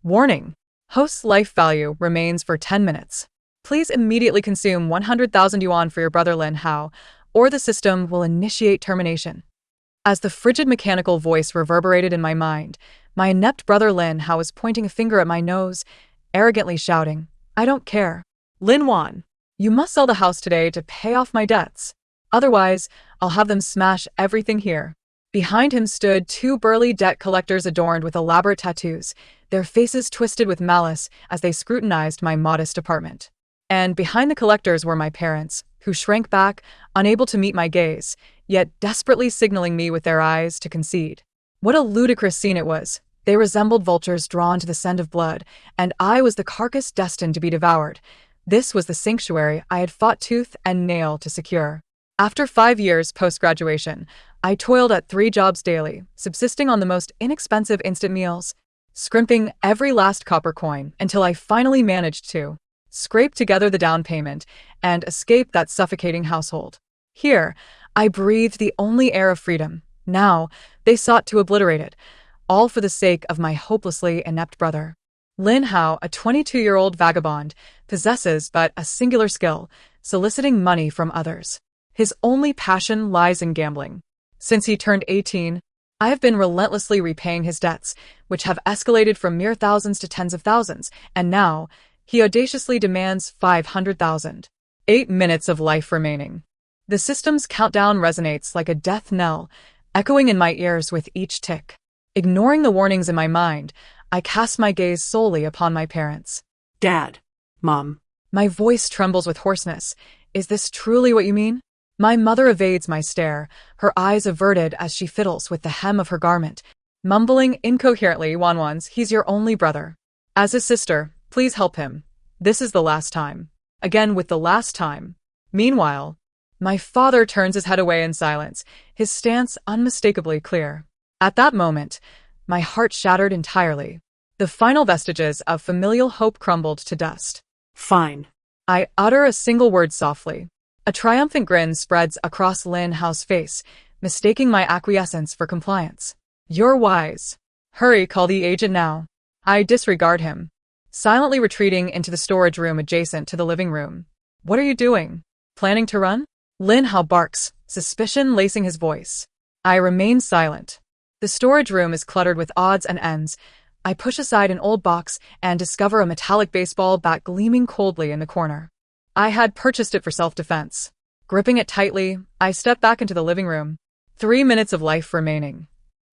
Warning: host's life value remains for 10 minutes. Please immediately consume 100,000 yuan for your brother Lin Hao, or the system will initiate termination. As the frigid mechanical voice reverberated in my mind, my inept brother Lin Hao was pointing a finger at my nose, arrogantly shouting, "I don't care. Lin Wan, you must sell the house today to pay off my debts. Otherwise, I'll have them smash everything here." Behind him stood two burly debt collectors adorned with elaborate tattoos, their faces twisted with malice as they scrutinized my modest apartment. And behind the collectors were my parents, who shrank back, unable to meet my gaze, yet desperately signaling me with their eyes to concede. What a ludicrous scene it was. They resembled vultures drawn to the scent of blood, and I was the carcass destined to be devoured. This was the sanctuary I had fought tooth and nail to secure. After 5 years post-graduation, I toiled at 3 jobs daily, subsisting on the most inexpensive instant meals, scrimping every last copper coin until I finally managed to scrape together the down payment and escape that suffocating household. Here, I breathed the only air of freedom. Now, they sought to obliterate it, all for the sake of my hopelessly inept brother. Lin Hao, a 22-year-old vagabond, possesses but a singular skill: soliciting money from others. His only passion lies in gambling. Since he turned 18, I have been relentlessly repaying his debts, which have escalated from mere thousands to tens of thousands, and now he audaciously demands 500,000. 8 minutes of life remaining. The system's countdown resonates like a death knell, echoing in my ears with each tick. Ignoring the warnings in my mind, I cast my gaze solely upon my parents. Dad. Mom. My voice trembles with hoarseness. Is this truly what you mean? My mother evades my stare, her eyes averted as she fiddles with the hem of her garment, mumbling incoherently, "Wanwans, he's your only brother. As his sister, please help him. This is the last time." Again with the last time. Meanwhile, my father turns his head away in silence, his stance unmistakably clear. At that moment, my heart shattered entirely. The final vestiges of familial hope crumbled to dust. Fine. I utter a single word softly. A triumphant grin spreads across Lin Hao's face, mistaking my acquiescence for compliance. "You're wise. Hurry, call the agent now." I disregard him, silently retreating into the storage room adjacent to the living room. "What are you doing? Planning to run?" Lin Hao barks, suspicion lacing his voice. I remain silent. The storage room is cluttered with odds and ends. I push aside an old box and discover a metallic baseball bat gleaming coldly in the corner. I had purchased it for self-defense. Gripping it tightly, I step back into the living room. 3 minutes of life remaining.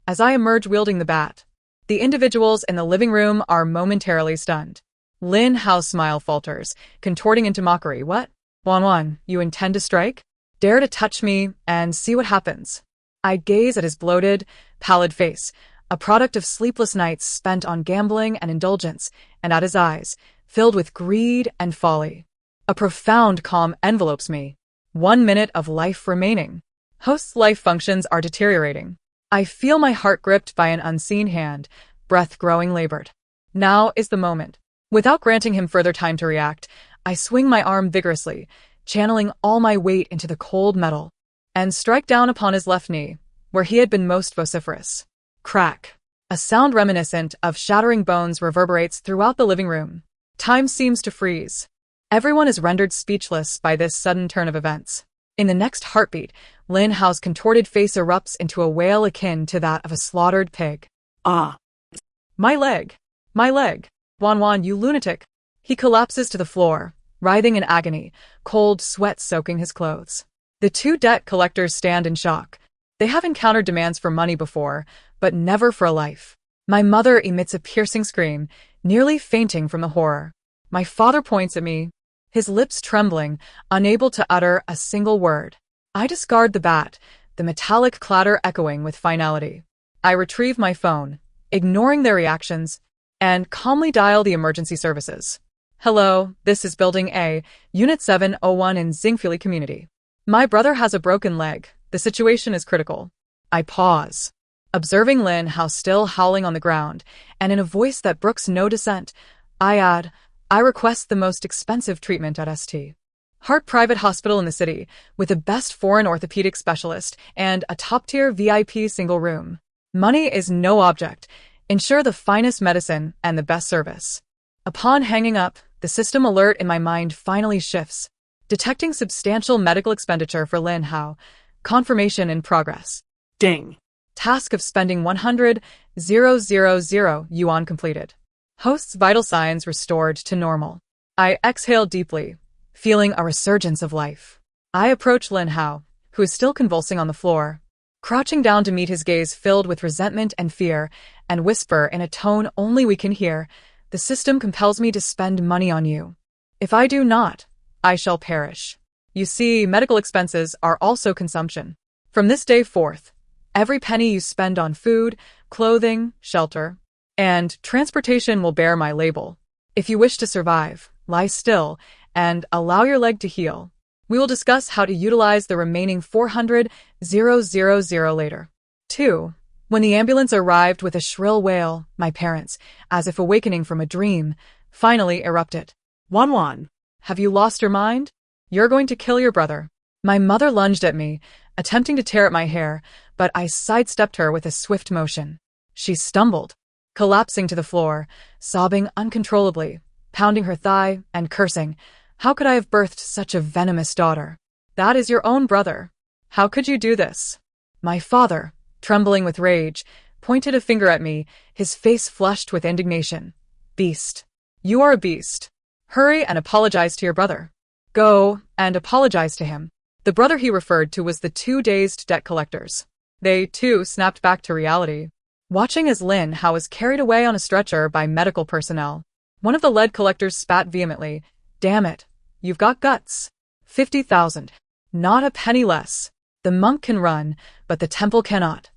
As I emerge wielding the bat, the individuals in the living room are momentarily stunned. Lin Hao's smile falters, contorting into mockery. "What? Wanwan, you intend to strike? Dare to touch me and see what happens." I gaze at his bloated, pallid face, a product of sleepless nights spent on gambling and indulgence, and at his eyes, filled with greed and folly. A profound calm envelopes me. 1 minute of life remaining. Host's life functions are deteriorating. I feel my heart gripped by an unseen hand, breath growing labored. Now is the moment. Without granting him further time to react, I swing my arm vigorously, channeling all my weight into the cold metal, and strike down upon his left knee, where he had been most vociferous. Crack. A sound reminiscent of shattering bones reverberates throughout the living room. Time seems to freeze. Everyone is rendered speechless by this sudden turn of events. In the next heartbeat, Lin Hao's contorted face erupts into a wail akin to that of a slaughtered pig. Ah. My leg! My leg! Wanwan, you lunatic! He collapses to the floor, writhing in agony, cold sweat soaking his clothes. The two debt collectors stand in shock. They have encountered demands for money before, but never for a life. My mother emits a piercing scream, nearly fainting from the horror. My father points at me, his lips trembling, unable to utter a single word. I discard the bat, the metallic clatter echoing with finality. I retrieve my phone, ignoring their reactions, and calmly dial the emergency services. "Hello, this is Building A, Unit 701 in Xingfuli Community. My brother has a broken leg. The situation is critical." I pause, observing Lin Hao still howling on the ground, and in a voice that brooks no dissent, I add, "I request the most expensive treatment at St. Hart Private Hospital in the city, with the best foreign orthopedic specialist and a top-tier VIP single room. Money is no object. Ensure the finest medicine and the best service. Upon hanging up, the system alert in my mind finally shifts, detecting substantial medical expenditure for Lin Hao. Confirmation in progress. Ding. Task of spending 100,000 yuan completed. Host's vital signs restored to normal. I exhale deeply, feeling a resurgence of life. I approach Lin Hao, who is still convulsing on the floor, crouching down to meet his gaze filled with resentment and fear, and whisper in a tone only we can hear, "The system compels me to spend money on you. If I do not, I shall perish." You see, medical expenses are also consumption. From this day forth, every penny you spend on food, clothing, shelter, and transportation will bear my label. If you wish to survive, lie still and allow your leg to heal. We will discuss how to utilize the remaining 400,000 later. 2. When the ambulance arrived with a shrill wail, my parents, as if awakening from a dream, finally erupted. Wan. Have you lost your mind? You're going to kill your brother. My mother lunged at me, attempting to tear at my hair, but I sidestepped her with a swift motion. She stumbled, collapsing to the floor, sobbing uncontrollably, pounding her thigh and cursing. How could I have birthed such a venomous daughter? That is your own brother. How could you do this? My father, trembling with rage, pointed a finger at me, his face flushed with indignation. Beast. You are a beast. Hurry and apologize to your brother. Go and apologize to him. The brother he referred to was the two dazed debt collectors. They, too, snapped back to reality, watching as Lin Hao was carried away on a stretcher by medical personnel. One of the lead collectors spat vehemently. Damn it. You've got guts. 50,000. Not a penny less. The monk can run, but the temple cannot.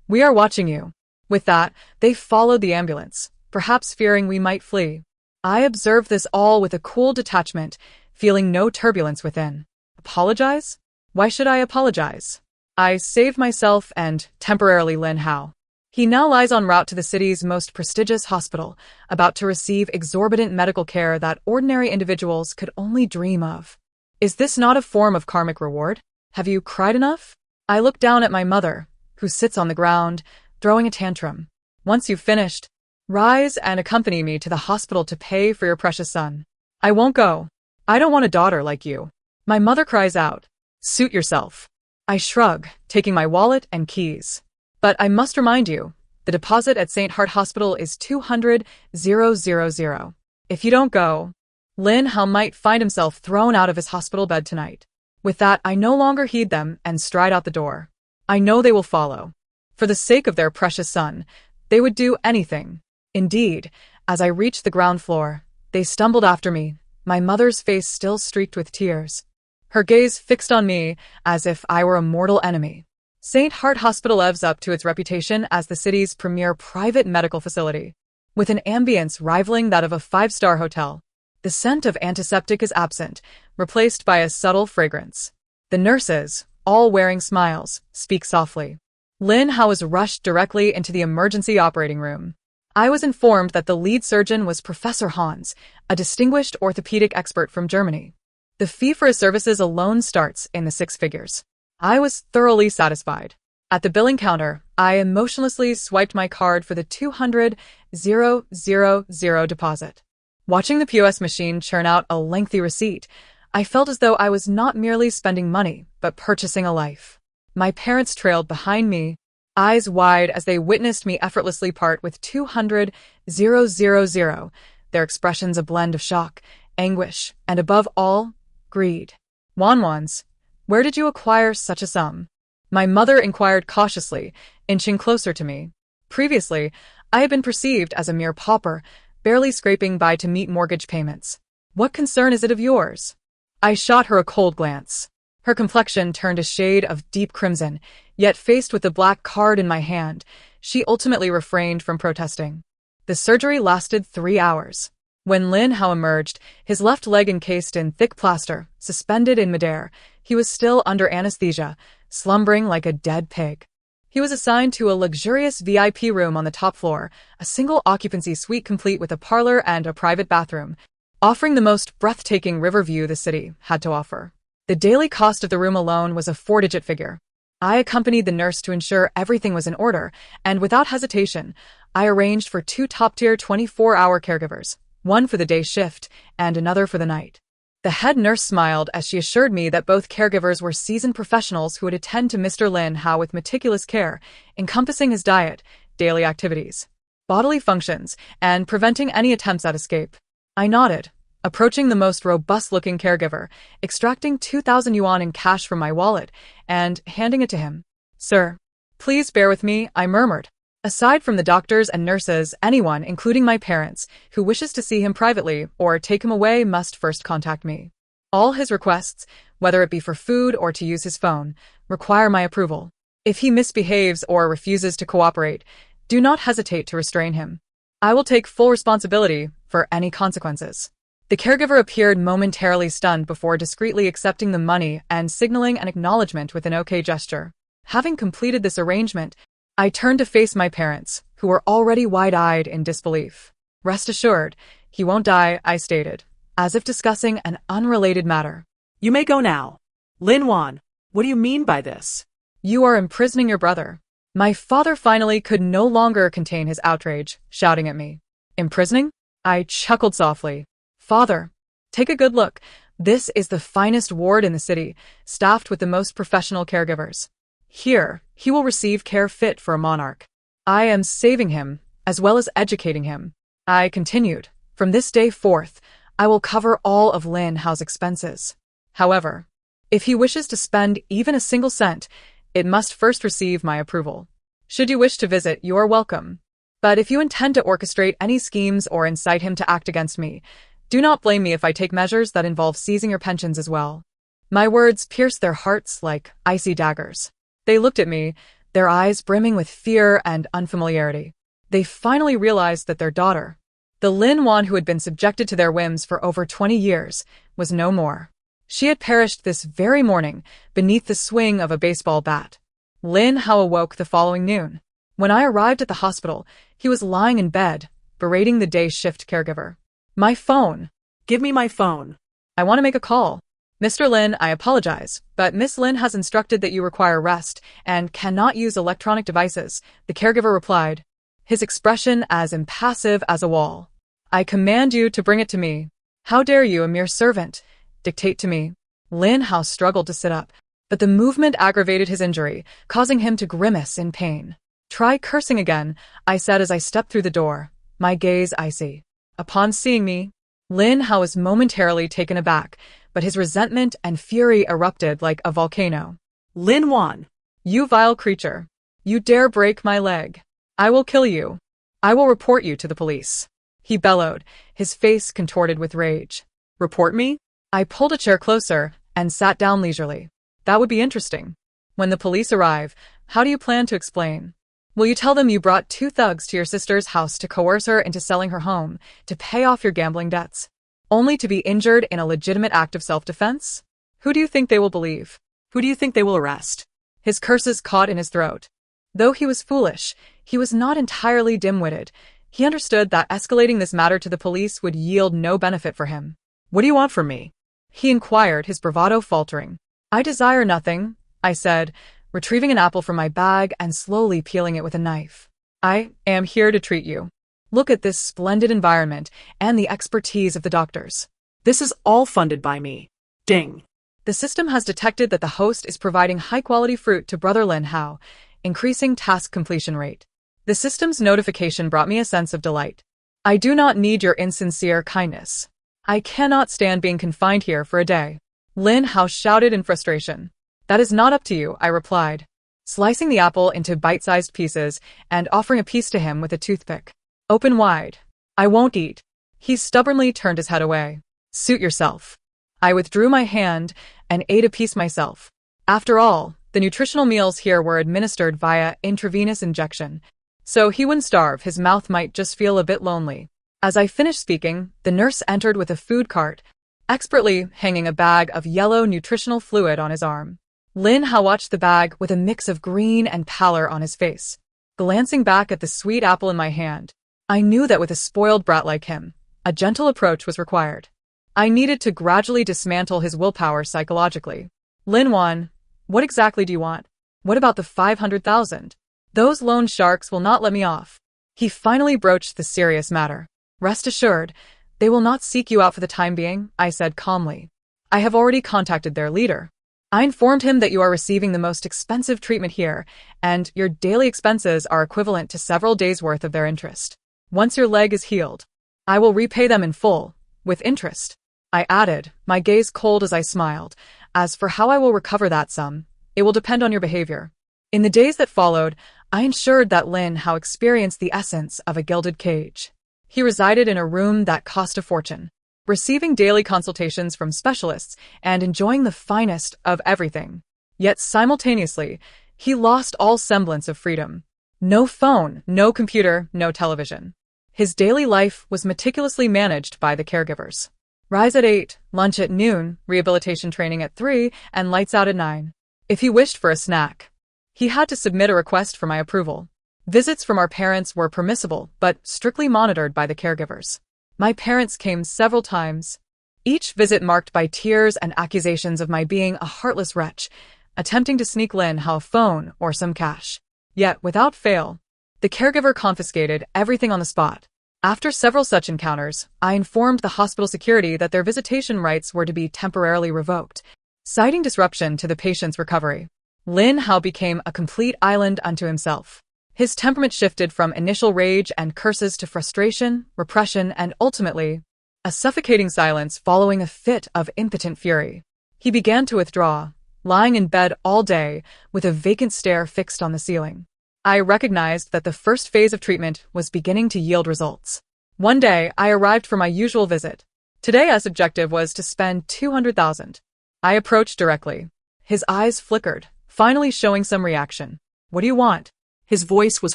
We are watching you. With that, they followed the ambulance, perhaps fearing we might flee. I observed this all with a cool detachment, feeling no turbulence within. Apologize? Why should I apologize? I saved myself and, temporarily, Lin Hao. He now lies en route to the city's most prestigious hospital, about to receive exorbitant medical care that ordinary individuals could only dream of. Is this not a form of karmic reward? Have you cried enough? I look down at my mother, who sits on the ground, throwing a tantrum. Once you've finished, rise and accompany me to the hospital to pay for your precious son. I won't go. I don't want a daughter like you. My mother cries out. Suit yourself. I shrug, taking my wallet and keys. But I must remind you, the deposit at St. Heart Hospital is 200,000. If you don't go, Lin Hao might find himself thrown out of his hospital bed tonight. With that, I no longer heed them and stride out the door. I know they will follow. For the sake of their precious son, they would do anything. Indeed, as I reached the ground floor, they stumbled after me, my mother's face still streaked with tears, her gaze fixed on me as if I were a mortal enemy. St. Heart Hospital lives up to its reputation as the city's premier private medical facility, with an ambience rivaling that of a five-star hotel. The scent of antiseptic is absent, replaced by a subtle fragrance. The nurses, all wearing smiles, speak softly. Lin Hao was rushed directly into the emergency operating room. I was informed that the lead surgeon was Professor Hans, a distinguished orthopedic expert from Germany. The fee for his services alone starts in the six figures. I was thoroughly satisfied. At the billing counter, I emotionlessly swiped my card for the 200,000 deposit. Watching the POS machine churn out a lengthy receipt, I felt as though I was not merely spending money, but purchasing a life. My parents trailed behind me, eyes wide as they witnessed me effortlessly part with 200,000, their expressions a blend of shock, anguish, and above all, greed. Wanwans, where did you acquire such a sum? My mother inquired cautiously, inching closer to me. Previously, I had been perceived as a mere pauper, barely scraping by to meet mortgage payments. What concern is it of yours? I shot her a cold glance. Her complexion turned a shade of deep crimson, yet faced with the black card in my hand, she ultimately refrained from protesting. The surgery lasted 3 hours. When Lin Hao emerged, his left leg encased in thick plaster, suspended in midair, he was still under anesthesia, slumbering like a dead pig. He was assigned to a luxurious VIP room on the top floor, a single-occupancy suite complete with a parlor and a private bathroom, offering the most breathtaking river view the city had to offer. The daily cost of the room alone was a 4-digit figure. I accompanied the nurse to ensure everything was in order, and without hesitation, I arranged for 2 top-tier 24-hour caregivers, one for the day shift and another for the night. The head nurse smiled as she assured me that both caregivers were seasoned professionals who would attend to Mr. Lin Hao with meticulous care, encompassing his diet, daily activities, bodily functions, and preventing any attempts at escape. I nodded, approaching the most robust-looking caregiver, extracting 2,000 yuan in cash from my wallet, and handing it to him. "Sir, please bear with me," I murmured. "Aside from the doctors and nurses, anyone, including my parents, who wishes to see him privately or take him away must first contact me. All his requests, whether it be for food or to use his phone, require my approval. If he misbehaves or refuses to cooperate, do not hesitate to restrain him. I will take full responsibility for any consequences." The caregiver appeared momentarily stunned before discreetly accepting the money and signaling an acknowledgement with an OK gesture. Having completed this arrangement, I turned to face my parents, who were already wide-eyed in disbelief. "Rest assured, he won't die," I stated, as if discussing an unrelated matter. You may go now. Lin Wan, what do you mean by this? "You are imprisoning your brother." My father finally could no longer contain his outrage, shouting at me. "Imprisoning?" I chuckled softly. "Father, take a good look. This is the finest ward in the city, staffed with the most professional caregivers. Here, he will receive care fit for a monarch. I am saving him, as well as educating him." I continued. "From this day forth, I will cover all of Lin Hao's expenses. However, if he wishes to spend even a single cent, it must first receive my approval. Should you wish to visit, you are welcome. But if you intend to orchestrate any schemes or incite him to act against me, do not blame me if I take measures that involve seizing your pensions as well." My words pierced their hearts like icy daggers. They looked at me, their eyes brimming with fear and unfamiliarity. They finally realized that their daughter, the Lin Wan who had been subjected to their whims for over 20 years, was no more. She had perished this very morning beneath the swing of a baseball bat. Lin Hao awoke the following noon. When I arrived at the hospital, he was lying in bed, berating the day shift caregiver. "My phone." Give me my phone. "I want to make a call." "Mr. Lin, I apologize, but Miss Lin has instructed that you require rest and cannot use electronic devices," the caregiver replied, his expression as impassive as a wall. "I command you to bring it to me. How dare you, a mere servant, dictate to me?" Lin Hao struggled to sit up, but the movement aggravated his injury, causing him to grimace in pain. "Try cursing again," I said as I stepped through the door, my gaze icy. Upon seeing me, Lin Hao was momentarily taken aback, but his resentment and fury erupted like a volcano. Lin Wan, "You vile creature! You dare break my leg! I will kill you! I will report you to the police!" he bellowed, his face contorted with rage. report me? I pulled a chair closer and sat down leisurely. "That would be interesting. When the police arrive, how do you plan to explain? Will you tell them you brought 2 thugs to your sister's house to coerce her into selling her home, to pay off your gambling debts, only to be injured in a legitimate act of self-defense? Who do you think they will believe? Who do you think they will arrest?" His curses caught in his throat. Though he was foolish, he was not entirely dim-witted. He understood that escalating this matter to the police would yield no benefit for him. What do you want from me? He inquired, his bravado faltering. "I desire nothing," I said, retrieving an apple from my bag and slowly peeling it with a knife. "I am here to treat you. Look at this splendid environment and the expertise of the doctors. This is all funded by me. Ding. The system has detected that the host is providing high-quality fruit to Brother Lin Hao, increasing task completion rate." The system's notification brought me a sense of delight. "I do not need your insincere kindness. I cannot stand being confined here for a day." Lin Hao shouted in frustration. "That is not up to you," I replied, slicing the apple into bite-sized pieces and offering a piece to him with a toothpick. "Open wide." "I won't eat." He stubbornly turned his head away. "Suit yourself." I withdrew my hand and ate a piece myself. After all, the nutritional meals here were administered via intravenous injection, so he wouldn't starve, his mouth might just feel a bit lonely. As I finished speaking, the nurse entered with a food cart, expertly hanging a bag of yellow nutritional fluid on his arm. Lin Hao watched the bag with a mix of green and pallor on his face. Glancing back at the sweet apple in my hand, I knew that with a spoiled brat like him, a gentle approach was required. I needed to gradually dismantle his willpower psychologically. "Lin Wan, what exactly do you want? What about the 500,000? Those loan sharks will not let me off." He finally broached the serious matter. Rest assured, they will not seek you out for the time being, I said calmly. I have already contacted their leader. I informed him that you are receiving the most expensive treatment here, and your daily expenses are equivalent to several days' worth of their interest. Once your leg is healed, I will repay them in full, with interest. I added, my gaze cold as I smiled. As for how I will recover that sum, it will depend on your behavior. In the days that followed, I ensured that Lin Hao experienced the essence of a gilded cage. He resided in a room that cost a fortune, receiving daily consultations from specialists and enjoying the finest of everything. Yet simultaneously, he lost all semblance of freedom. No phone, no computer, no television. His daily life was meticulously managed by the caregivers. Rise at 8, lunch at noon, rehabilitation training at 3, and lights out at 9. If he wished for a snack, he had to submit a request for my approval. Visits from our parents were permissible, but strictly monitored by the caregivers. My parents came several times, each visit marked by tears and accusations of my being a heartless wretch, attempting to sneak Lin Hao a phone or some cash. Yet, without fail, the caregiver confiscated everything on the spot. After several such encounters, I informed the hospital security that their visitation rights were to be temporarily revoked, citing disruption to the patient's recovery. Lin Hao became a complete island unto himself. His temperament shifted from initial rage and curses to frustration, repression, and ultimately, a suffocating silence following a fit of impotent fury. He began to withdraw, lying in bed all day with a vacant stare fixed on the ceiling. I recognized that the first phase of treatment was beginning to yield results. One day, I arrived for my usual visit. Today's objective was to spend 200,000. I approached directly. His eyes flickered, finally showing some reaction. What do you want? His voice was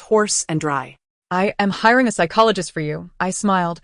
hoarse and dry. I am hiring a psychologist for you, I smiled.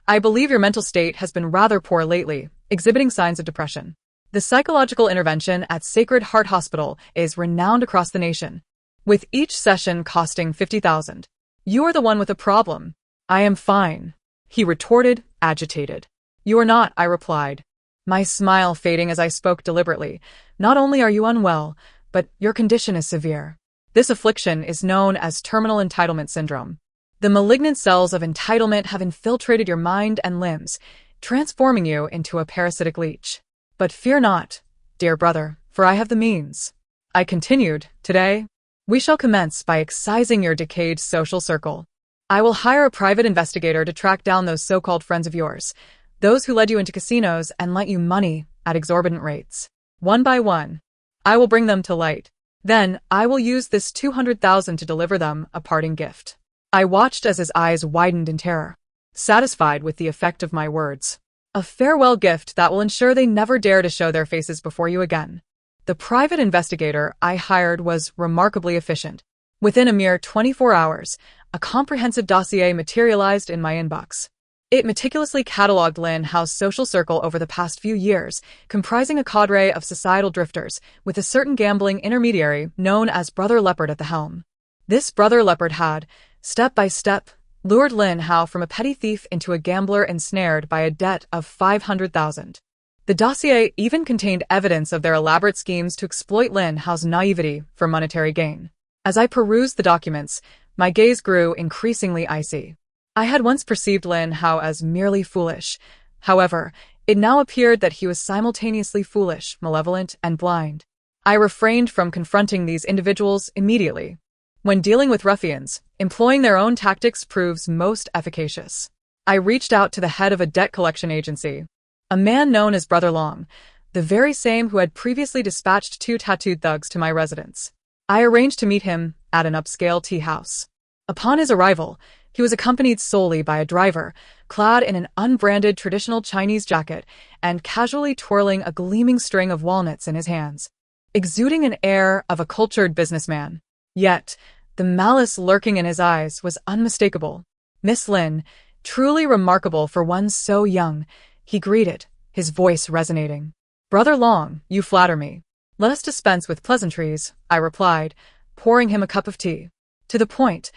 I believe your mental state has been rather poor lately, exhibiting signs of depression. The psychological intervention at Sacred Heart Hospital is renowned across the nation, with each session costing 50,000. You are the one with a problem. I am fine, he retorted, agitated. You are not, I replied, my smile fading as I spoke deliberately. Not only are you unwell, but your condition is severe. This affliction is known as terminal entitlement syndrome. The malignant cells of entitlement have infiltrated your mind and limbs, transforming you into a parasitic leech. But fear not, dear brother, for I have the means. I continued, today, we shall commence by excising your decayed social circle. I will hire a private investigator to track down those so-called friends of yours, those who led you into casinos and lent you money at exorbitant rates. One by one, I will bring them to light. Then, I will use this 200,000 to deliver them a parting gift. I watched as his eyes widened in terror, satisfied with the effect of my words. A farewell gift that will ensure they never dare to show their faces before you again. The private investigator I hired was remarkably efficient. Within a mere 24 hours, a comprehensive dossier materialized in my inbox. It meticulously catalogued Lin Hao's social circle over the past few years, comprising a cadre of societal drifters, with a certain gambling intermediary known as Brother Leopard at the helm. This Brother Leopard had, step by step, lured Lin Hao from a petty thief into a gambler ensnared by a debt of 500,000. The dossier even contained evidence of their elaborate schemes to exploit Lin Hao's naivety for monetary gain. As I perused the documents, my gaze grew increasingly icy. I had once perceived Lin Hao as merely foolish. However, it now appeared that he was simultaneously foolish, malevolent, and blind. I refrained from confronting these individuals immediately. When dealing with ruffians, employing their own tactics proves most efficacious. I reached out to the head of a debt collection agency, a man known as Brother Long, the very same who had previously dispatched 2 tattooed thugs to my residence. I arranged to meet him at an upscale tea house. Upon his arrival, he was accompanied solely by a driver, clad in an unbranded traditional Chinese jacket and casually twirling a gleaming string of walnuts in his hands, exuding an air of a cultured businessman. Yet, the malice lurking in his eyes was unmistakable. Miss Lin, truly remarkable for one so young, he greeted, his voice resonating. Brother Long, you flatter me. Let us dispense with pleasantries, I replied, pouring him a cup of tea. To the point,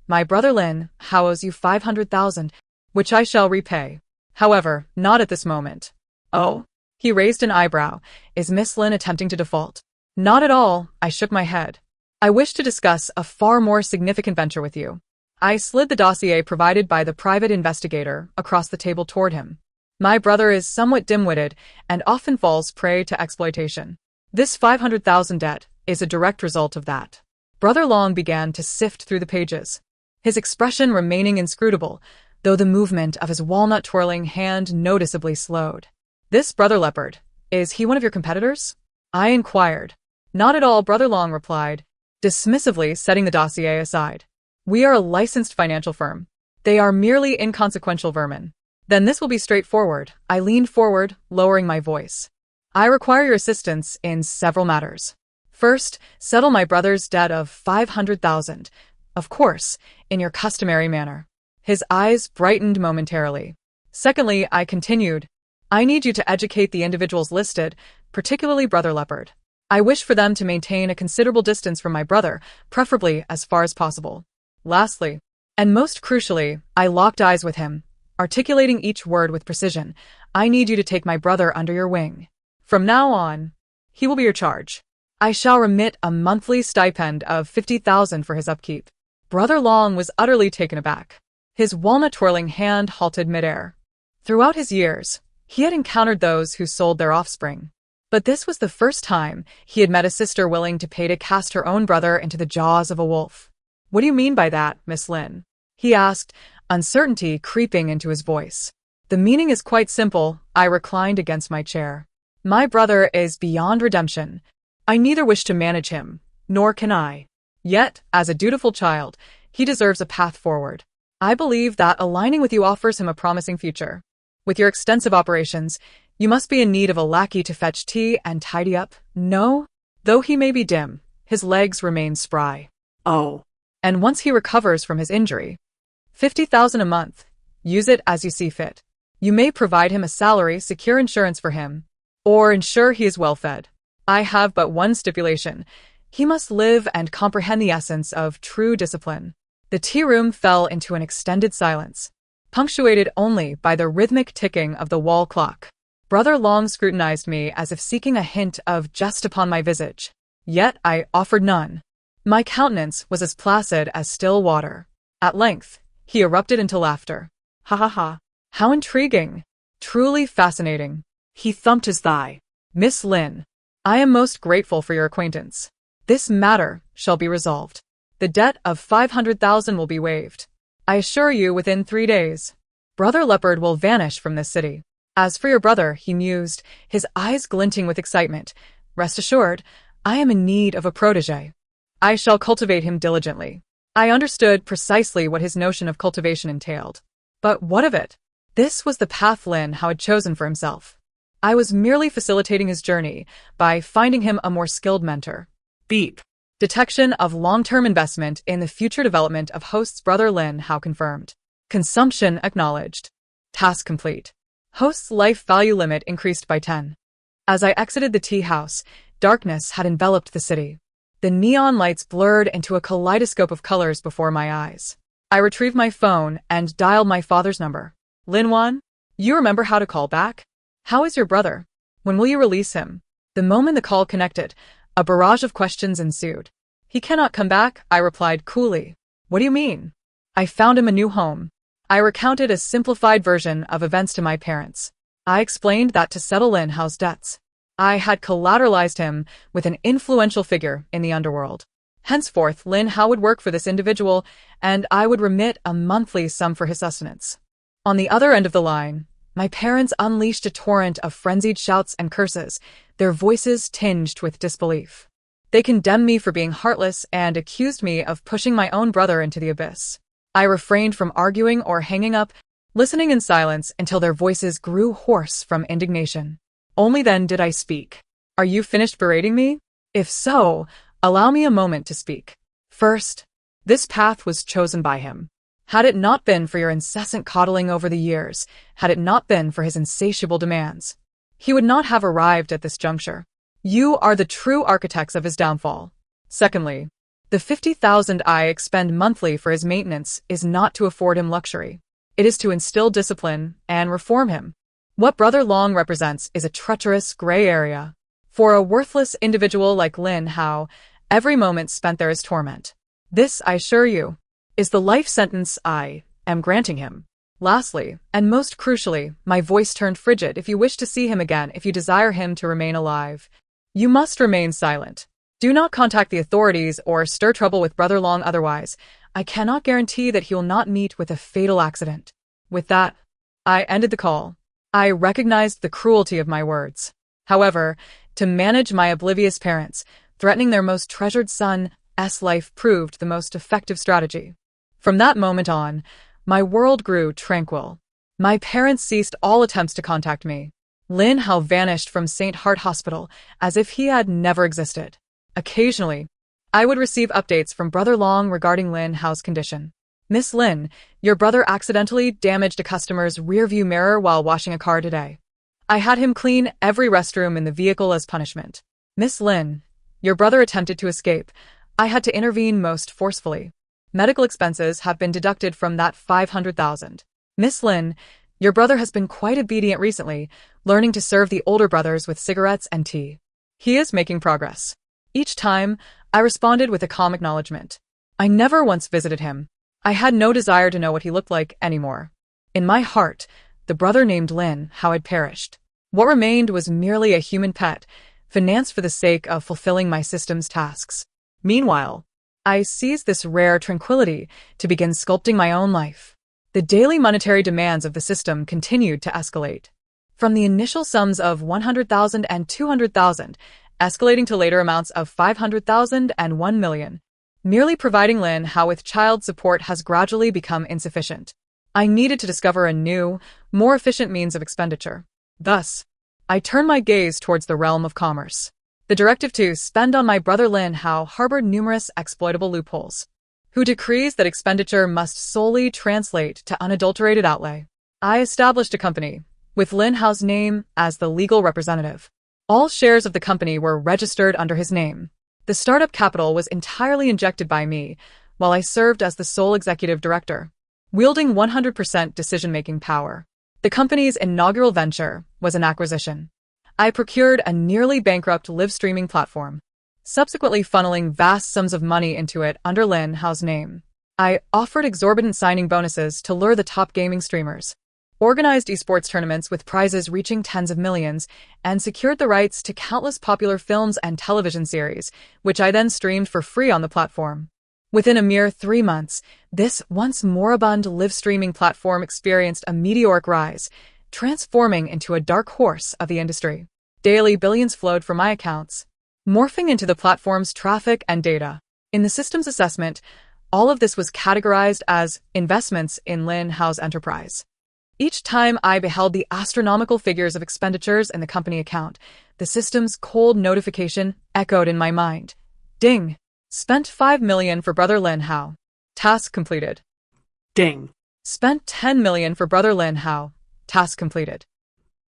my brother Lin Hao owes you 500,000, which I shall repay. However, not at this moment. Oh? He raised an eyebrow. Is Miss Lin attempting to default? Not at all, I shook my head. I wish to discuss a far more significant venture with you. I slid the dossier provided by the private investigator across the table toward him. My brother is somewhat dim-witted and often falls prey to exploitation. This 500,000 debt is a direct result of that. Brother Long began to sift through the pages, his expression remaining inscrutable, though the movement of his walnut-twirling hand noticeably slowed. This Brother Leopard, is he one of your competitors? I inquired. Not at all, Brother Long replied, dismissively setting the dossier aside. We are a licensed financial firm. They are merely inconsequential vermin. Then this will be straightforward. I leaned forward, lowering my voice. I require your assistance in several matters. First, settle my brother's debt of 500,000, of course, in your customary manner. His eyes brightened momentarily. Secondly, I continued, I need you to educate the individuals listed, particularly Brother Leopard. I wish for them to maintain a considerable distance from my brother, preferably as far as possible. Lastly, and most crucially, I locked eyes with him, articulating each word with precision. I need you to take my brother under your wing. From now on, he will be your charge. I shall remit a monthly stipend of 50,000 for his upkeep. Brother Long was utterly taken aback. His walnut-twirling hand halted midair. Throughout his years, he had encountered those who sold their offspring. But this was the first time he had met a sister willing to pay to cast her own brother into the jaws of a wolf. What do you mean by that, Miss Lin? He asked, uncertainty creeping into his voice. The meaning is quite simple. I reclined against my chair. My brother is beyond redemption. I neither wish to manage him, nor can I. Yet, as a dutiful child, he deserves a path forward. I believe that aligning with you offers him a promising future. With your extensive operations, you must be in need of a lackey to fetch tea and tidy up. No? Though he may be dim, his legs remain spry. Oh. And once he recovers from his injury, 50,000 a month. Use it as you see fit. You may provide him a salary, secure insurance for him, or ensure he is well fed. I have but one stipulation. He must live and comprehend the essence of true discipline. The tea room fell into an extended silence, punctuated only by the rhythmic ticking of the wall clock. Brother Long scrutinized me as if seeking a hint of jest upon my visage. Yet I offered none. My countenance was as placid as still water. At length, he erupted into laughter. Ha ha ha. How intriguing. Truly fascinating. He thumped his thigh. Miss Lin, I am most grateful for your acquaintance. This matter shall be resolved. The debt of 500,000 will be waived. I assure you within 3 days. Brother Leopard will vanish from this city. As for your brother, he mused, his eyes glinting with excitement, rest assured, I am in need of a protégé. I shall cultivate him diligently. I understood precisely what his notion of cultivation entailed. But what of it? This was the path Lin Hao had chosen for himself. I was merely facilitating his journey by finding him a more skilled mentor. Beep. Detection of long-term investment in the future development of host's brother Lin Hao confirmed. Consumption acknowledged. Task complete. Host's life value limit increased by 10. As I exited the tea house, darkness had enveloped the city. The neon lights blurred into a kaleidoscope of colors before my eyes. I retrieved my phone and dialed my father's number. Lin Wan, you remember how to call back? How is your brother? When will you release him? The moment the call connected, a barrage of questions ensued. He cannot come back, I replied coolly. What do you mean? I found him a new home. I recounted a simplified version of events to my parents. I explained that to settle Lin Hao's debts, I had collateralized him with an influential figure in the underworld. Henceforth, Lin Hao would work for this individual, and I would remit a monthly sum for his sustenance. On the other end of the line, my parents unleashed a torrent of frenzied shouts and curses, their voices tinged with disbelief. They condemned me for being heartless and accused me of pushing my own brother into the abyss. I refrained from arguing or hanging up, listening in silence until their voices grew hoarse from indignation. Only then did I speak. Are you finished berating me? If so, allow me a moment to speak. First, this path was chosen by him. Had it not been for your incessant coddling over the years, had it not been for his insatiable demands, he would not have arrived at this juncture. You are the true architects of his downfall. Secondly, the 50,000 I expend monthly for his maintenance is not to afford him luxury. It is to instill discipline and reform him. What Brother Long represents is a treacherous gray area. For a worthless individual like Lin Hao, every moment spent there is torment. This I assure you. is the life sentence I am granting him. Lastly, and most crucially, my voice turned frigid. If you wish to see him again, if you desire him to remain alive, you must remain silent. Do not contact the authorities or stir trouble with Brother Long otherwise. I cannot guarantee that he will not meet with a fatal accident. With that, I ended the call. I recognized the cruelty of my words. However, to manage my oblivious parents, threatening their most treasured son's life proved the most effective strategy. From that moment on, my world grew tranquil. My parents ceased all attempts to contact me. Lin Hao vanished from St. Heart Hospital as if he had never existed. Occasionally, I would receive updates from Brother Long regarding Lin Hao's condition. Miss Lin, your brother accidentally damaged a customer's rearview mirror while washing a car today. I had him clean every restroom in the vehicle as punishment. Miss Lin, your brother attempted to escape. I had to intervene most forcefully. Medical expenses have been deducted from that 500,000. Miss Lin, your brother has been quite obedient recently, learning to serve the older brothers with cigarettes and tea. He is making progress. Each time, I responded with a calm acknowledgement. I never once visited him. I had no desire to know what he looked like anymore. In my heart, the brother named Lin Hao had perished. What remained was merely a human pet, financed for the sake of fulfilling my system's tasks. Meanwhile, I seized this rare tranquility to begin sculpting my own life. The daily monetary demands of the system continued to escalate. From the initial sums of 100,000 and 200,000, escalating to later amounts of 500,000 and 1 million. Merely providing Lin Hao with child support has gradually become insufficient. I needed to discover a new, more efficient means of expenditure. Thus, I turned my gaze towards the realm of commerce. The directive to spend on my brother Lin Hao harbored numerous exploitable loopholes. Who decrees that expenditure must solely translate to unadulterated outlay. I established a company, with Lin Hao's name as the legal representative. All shares of the company were registered under his name. The startup capital was entirely injected by me, while I served as the sole executive director, wielding 100% decision-making power. The company's inaugural venture was an acquisition. I procured a nearly bankrupt live streaming platform, subsequently funneling vast sums of money into it under Lin Hao's name. I offered exorbitant signing bonuses to lure the top gaming streamers, organized esports tournaments with prizes reaching tens of millions, and secured the rights to countless popular films and television series, which I then streamed for free on the platform. Within a mere 3 months, this once moribund live streaming platform experienced a meteoric rise, transforming into a dark horse of the industry. Daily billions flowed from my accounts, morphing into the platform's traffic and data. In the system's assessment, all of this was categorized as investments in Lin Hao's enterprise. Each time I beheld the astronomical figures of expenditures in the company account, the system's cold notification echoed in my mind. Ding! Spent 5 million for brother Lin Hao. Task completed. Ding. Spent 10 million for brother Lin Hao. Task completed.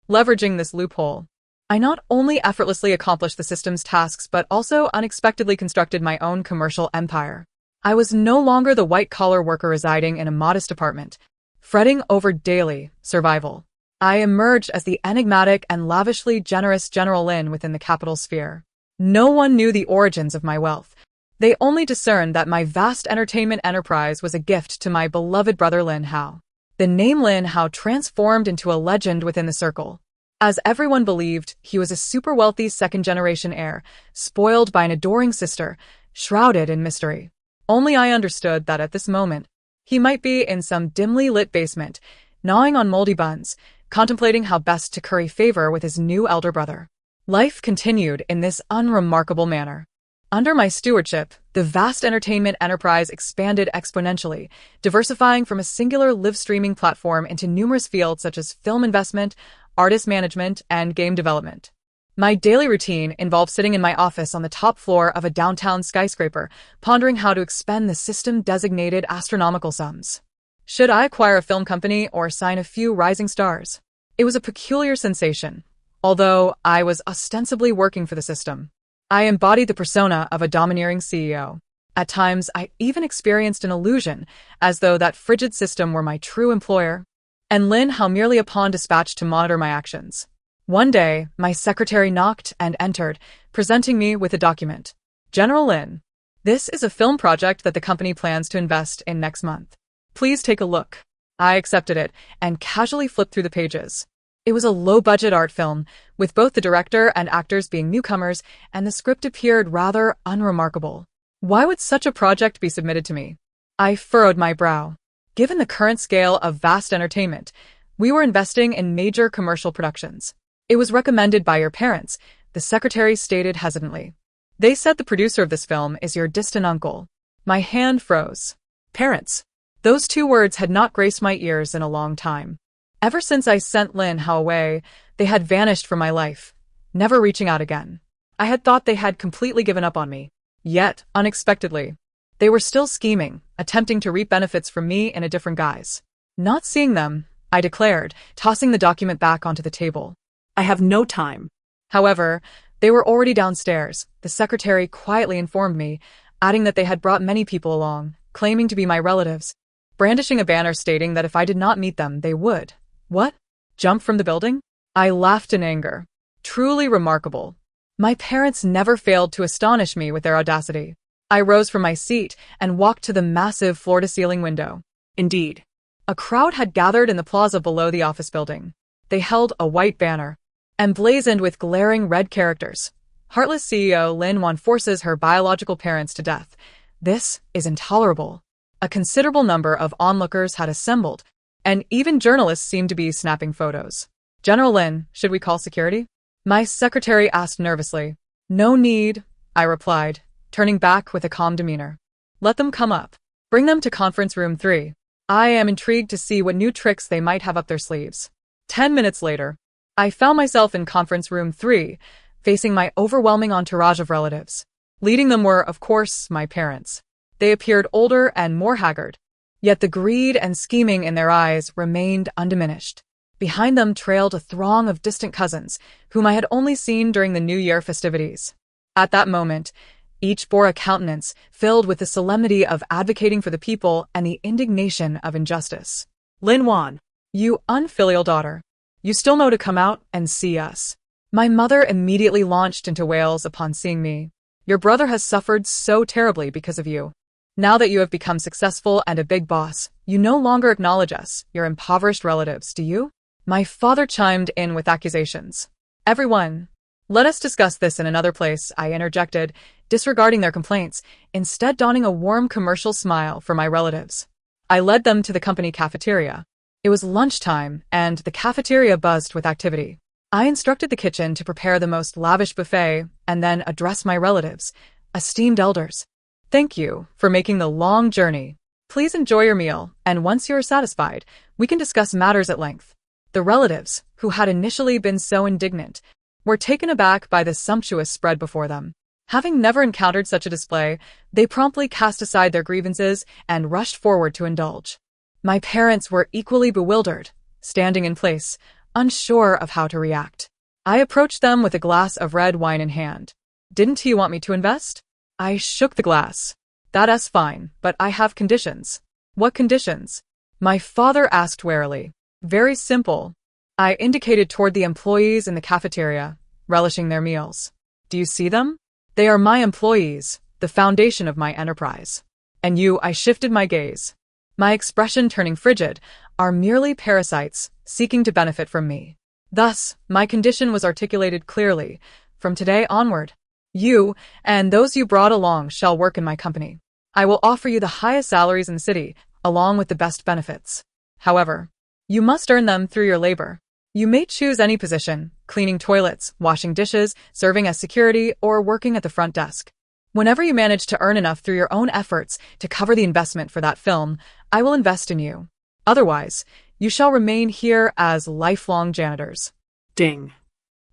Leveraging this loophole, I not only effortlessly accomplished the system's tasks but also unexpectedly constructed my own commercial empire. I was no longer the white-collar worker residing in a modest apartment, fretting over daily survival. I emerged as the enigmatic and lavishly generous General Lin within the capital sphere. No one knew the origins of my wealth. They only discerned that my vast entertainment enterprise was a gift to my beloved brother Lin Hao. The name Lin Hao transformed into a legend within the circle, as everyone believed he was a super-wealthy second-generation heir, spoiled by an adoring sister, shrouded in mystery. Only I understood that at this moment, he might be in some dimly lit basement, gnawing on moldy buns, contemplating how best to curry favor with his new elder brother. Life continued in this unremarkable manner. Under my stewardship, the vast entertainment enterprise expanded exponentially, diversifying from a singular live streaming platform into numerous fields such as film investment, artist management, and game development. My daily routine involved sitting in my office on the top floor of a downtown skyscraper, pondering how to expend the system-designated astronomical sums. Should I acquire a film company or sign a few rising stars? It was a peculiar sensation. Although I was ostensibly working for the system, I embodied the persona of a domineering CEO. At times, I even experienced an illusion, as though that frigid system were my true employer, and Lin Hao merely a pawn dispatched to monitor my actions. One day, my secretary knocked and entered, presenting me with a document. General Lin, This is a film project that the company plans to invest in next month. Please take a look. I accepted it and casually flipped through the pages. It was a low-budget art film, with both the director and actors being newcomers, and the script appeared rather unremarkable. Why would such a project be submitted to me? I furrowed my brow. Given the current scale of vast entertainment, we were investing in major commercial productions. It was recommended by your parents, the secretary stated hesitantly. They said the producer of this film is your distant uncle. My hand froze. Parents. Those two words had not graced my ears in a long time. Ever since I sent Lin Hao away, they had vanished from my life, never reaching out again. I had thought they had completely given up on me. Yet, unexpectedly, they were still scheming, attempting to reap benefits from me in a different guise. Not seeing them, I declared, tossing the document back onto the table. I have no time. However, they were already downstairs, the secretary quietly informed me, adding that they had brought many people along, claiming to be my relatives, brandishing a banner stating that if I did not meet them, they would. What? Jump from the building? I laughed in anger. Truly remarkable. My parents never failed to astonish me with their audacity. I rose from my seat and walked to the massive floor-to-ceiling window. Indeed, a crowd had gathered in the plaza below the office building. They held a white banner, emblazoned with glaring red characters. Heartless CEO Lin Wan forces her biological parents to death. This is intolerable. A considerable number of onlookers had assembled, and even journalists seemed to be snapping photos. General Lin, should we call security? My secretary asked nervously. No need, I replied, turning back with a calm demeanor. Let them come up. Bring them to conference room 3. I am intrigued to see what new tricks they might have up their sleeves. 10 minutes later, I found myself in conference room 3, facing my overwhelming entourage of relatives. Leading them were, of course, my parents. They appeared older and more haggard, yet the greed and scheming in their eyes remained undiminished. Behind them trailed a throng of distant cousins, whom I had only seen during the New Year festivities. At that moment, each bore a countenance filled with the solemnity of advocating for the people and the indignation of injustice. Lin Wan. You unfilial daughter. You still know to come out and see us. My mother immediately launched into wails upon seeing me. Your brother has suffered so terribly because of you. Now that you have become successful and a big boss, you no longer acknowledge us, your impoverished relatives, do you? My father chimed in with accusations. Everyone, let us discuss this in another place, I interjected, disregarding their complaints, instead donning a warm commercial smile for my relatives. I led them to the company cafeteria. It was lunchtime, and the cafeteria buzzed with activity. I instructed the kitchen to prepare the most lavish buffet and then addressed my relatives, esteemed elders. Thank you for making the long journey. Please enjoy your meal, and once you are satisfied, we can discuss matters at length. The relatives, who had initially been so indignant, were taken aback by the sumptuous spread before them. Having never encountered such a display, they promptly cast aside their grievances and rushed forward to indulge. My parents were equally bewildered, standing in place, unsure of how to react. I approached them with a glass of red wine in hand. Didn't he want me to invest? I shook the glass. That's fine, but I have conditions. What conditions? My father asked warily. Very simple. I indicated toward the employees in the cafeteria, relishing their meals. Do you see them? They are my employees, the foundation of my enterprise. And you, I shifted my gaze. My expression turning frigid, are merely parasites seeking to benefit from me. Thus, my condition was articulated clearly. From today onward, you and those you brought along shall work in my company. I will offer you the highest salaries in the city, along with the best benefits. However, you must earn them through your labor. You may choose any position, cleaning toilets, washing dishes, serving as security, or working at the front desk. Whenever you manage to earn enough through your own efforts to cover the investment for that film, I will invest in you. Otherwise, you shall remain here as lifelong janitors. Ding.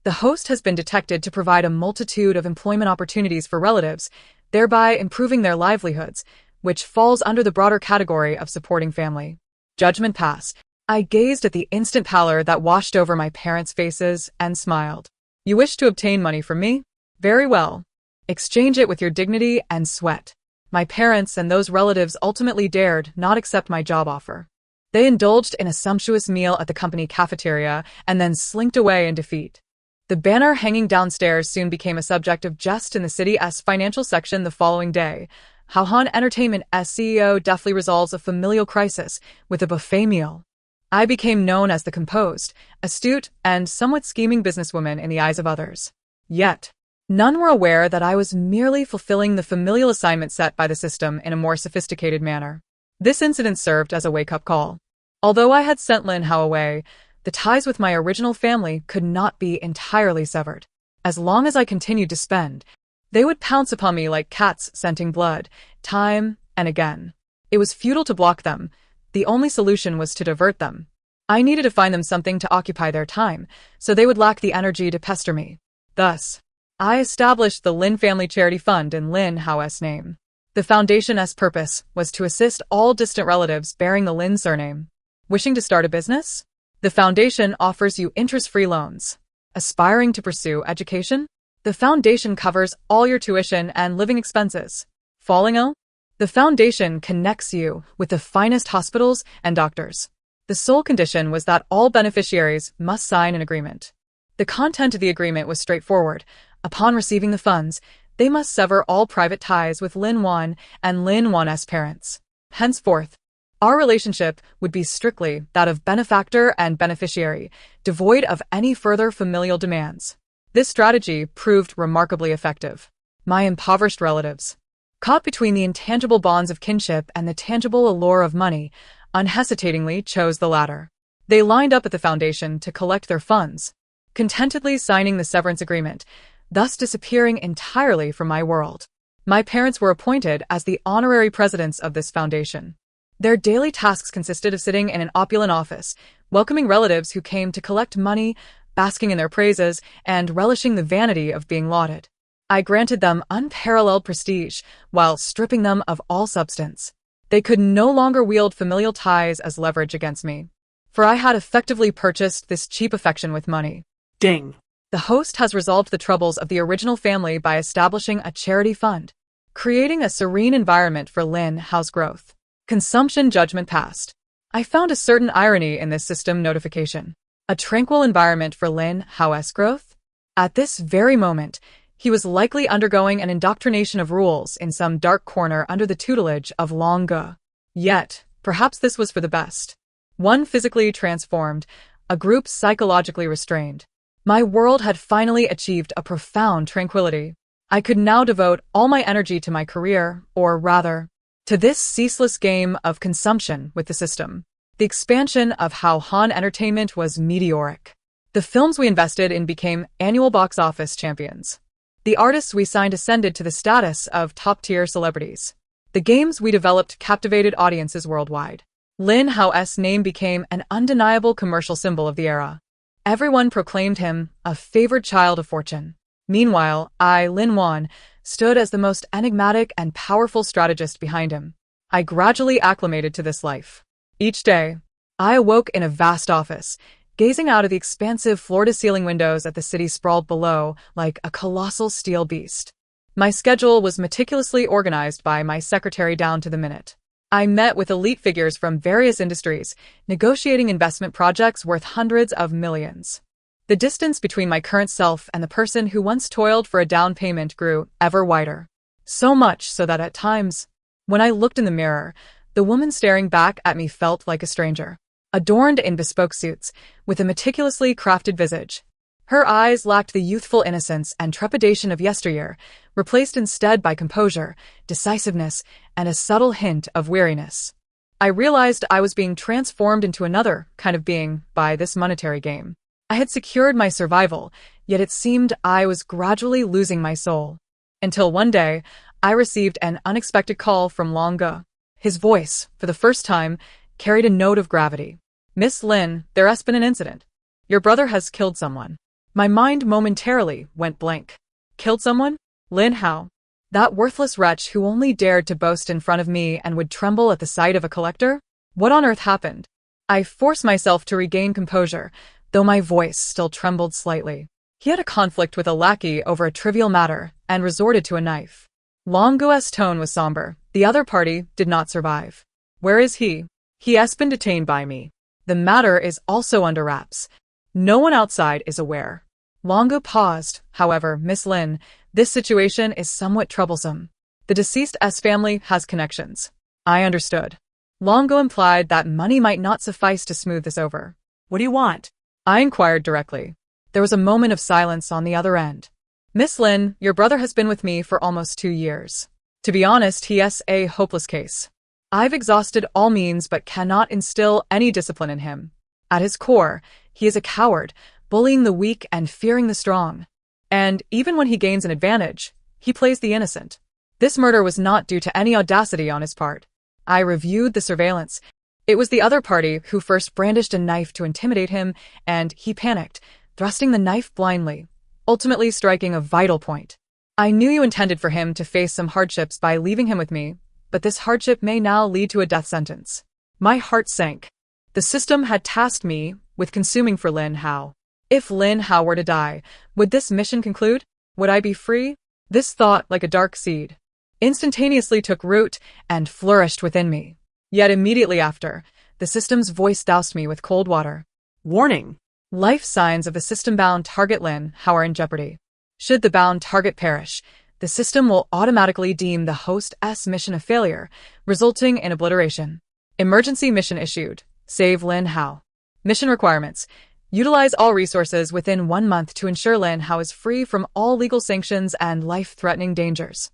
The host has been detected to provide a multitude of employment opportunities for relatives, thereby improving their livelihoods, which falls under the broader category of supporting family. Judgment passed. I gazed at the instant pallor that washed over my parents' faces and smiled. You wish to obtain money from me? Very well. Exchange it with your dignity and sweat. My parents and those relatives ultimately dared not accept my job offer. They indulged in a sumptuous meal at the company cafeteria and then slinked away in defeat. The banner hanging downstairs soon became a subject of jest in the city's financial section the following day. How Han Entertainment's CEO deftly resolves a familial crisis with a buffet meal. I became known as the composed, astute, and somewhat scheming businesswoman in the eyes of others. Yet, none were aware that I was merely fulfilling the familial assignment set by the system in a more sophisticated manner. This incident served as a wake-up call. Although I had sent Lin Hao away, the ties with my original family could not be entirely severed. As long as I continued to spend, they would pounce upon me like cats scenting blood, time and again. It was futile to block them. The only solution was to divert them. I needed to find them something to occupy their time, so they would lack the energy to pester me. Thus, I established the Lin Family Charity Fund in Lin Hao's name. The foundation's purpose was to assist all distant relatives bearing the Lin surname. Wishing to start a business? The foundation offers you interest-free loans. Aspiring to pursue education? The foundation covers all your tuition and living expenses. Falling ill? The foundation connects you with the finest hospitals and doctors. The sole condition was that all beneficiaries must sign an agreement. The content of the agreement was straightforward. Upon receiving the funds, they must sever all private ties with Lin Wan and Lin Wan's parents. Henceforth, our relationship would be strictly that of benefactor and beneficiary, devoid of any further familial demands. This strategy proved remarkably effective. My impoverished relatives, caught between the intangible bonds of kinship and the tangible allure of money, unhesitatingly chose the latter. They lined up at the foundation to collect their funds, contentedly signing the severance agreement, thus disappearing entirely from my world. My parents were appointed as the honorary presidents of this foundation. Their daily tasks consisted of sitting in an opulent office, welcoming relatives who came to collect money, basking in their praises, and relishing the vanity of being lauded. I granted them unparalleled prestige, while stripping them of all substance. They could no longer wield familial ties as leverage against me, for I had effectively purchased this cheap affection with money. Ding. The host has resolved the troubles of the original family by establishing a charity fund, creating a serene environment for Lin Hao's growth. Consumption judgment passed. I found a certain irony in this system notification. A tranquil environment for Lin Hao's growth? At this very moment, he was likely undergoing an indoctrination of rules in some dark corner under the tutelage of Long Ge. Yet, perhaps this was for the best. One physically transformed, a group psychologically restrained. My world had finally achieved a profound tranquility. I could now devote all my energy to my career, or rather, to this ceaseless game of consumption with the system. The expansion of How Han Entertainment was meteoric. The films we invested in became annual box office champions. The artists we signed ascended to the status of top-tier celebrities. The games we developed captivated audiences worldwide. Lin Hao's name became an undeniable commercial symbol of the era. Everyone proclaimed him a favored child of fortune. Meanwhile, I, Lin Wan, stood as the most enigmatic and powerful strategist behind him. I gradually acclimated to this life. Each day, I awoke in a vast office, gazing out of the expansive floor-to-ceiling windows at the city sprawled below like a colossal steel beast. My schedule was meticulously organized by my secretary down to the minute. I met with elite figures from various industries, negotiating investment projects worth hundreds of millions. The distance between my current self and the person who once toiled for a down payment grew ever wider. So much so that at times, when I looked in the mirror, the woman staring back at me felt like a stranger. Adorned in bespoke suits, with a meticulously crafted visage. Her eyes lacked the youthful innocence and trepidation of yesteryear, replaced instead by composure, decisiveness, and a subtle hint of weariness. I realized I was being transformed into another kind of being by this monetary game. I had secured my survival, yet it seemed I was gradually losing my soul. Until one day, I received an unexpected call from Long Ge. His voice, for the first time, carried a note of gravity. "Miss Lin, there has been an incident. Your brother has killed someone." My mind momentarily went blank. Killed someone? Lin Hao? That worthless wretch who only dared to boast in front of me and would tremble at the sight of a collector? What on earth happened? I forced myself to regain composure, though my voice still trembled slightly. He had a conflict with a lackey over a trivial matter and resorted to a knife. Long Ge's tone was somber. The other party did not survive. Where is he? He has been detained by me. The matter is also under wraps. No one outside is aware. Longo paused. However, Miss Lin, this situation is somewhat troublesome. The deceased's family has connections. I understood. Longo implied that money might not suffice to smooth this over. What do you want? I inquired directly. There was a moment of silence on the other end. Miss Lin, your brother has been with me for almost 2 years. To be honest, he is a hopeless case. I've exhausted all means but cannot instill any discipline in him. At his core, he is a coward, bullying the weak and fearing the strong. And even when he gains an advantage, he plays the innocent. This murder was not due to any audacity on his part. I reviewed the surveillance. It was the other party who first brandished a knife to intimidate him, and he panicked, thrusting the knife blindly, ultimately striking a vital point. I knew you intended for him to face some hardships by leaving him with me, but this hardship may now lead to a death sentence. My heart sank. The system had tasked me with consuming for Lin Hao. If Lin Hao were to die, would this mission conclude? Would I be free? This thought, like a dark seed, instantaneously took root and flourished within me. Yet immediately after, the system's voice doused me with cold water. Warning! Life signs of the system-bound target Lin Hao are in jeopardy. Should the bound target perish, the system will automatically deem the host's mission a failure, resulting in obliteration. Emergency mission issued. Save Lin Hao. Mission requirements. Utilize all resources within 1 month to ensure Lin Hao is free from all legal sanctions and life-threatening dangers.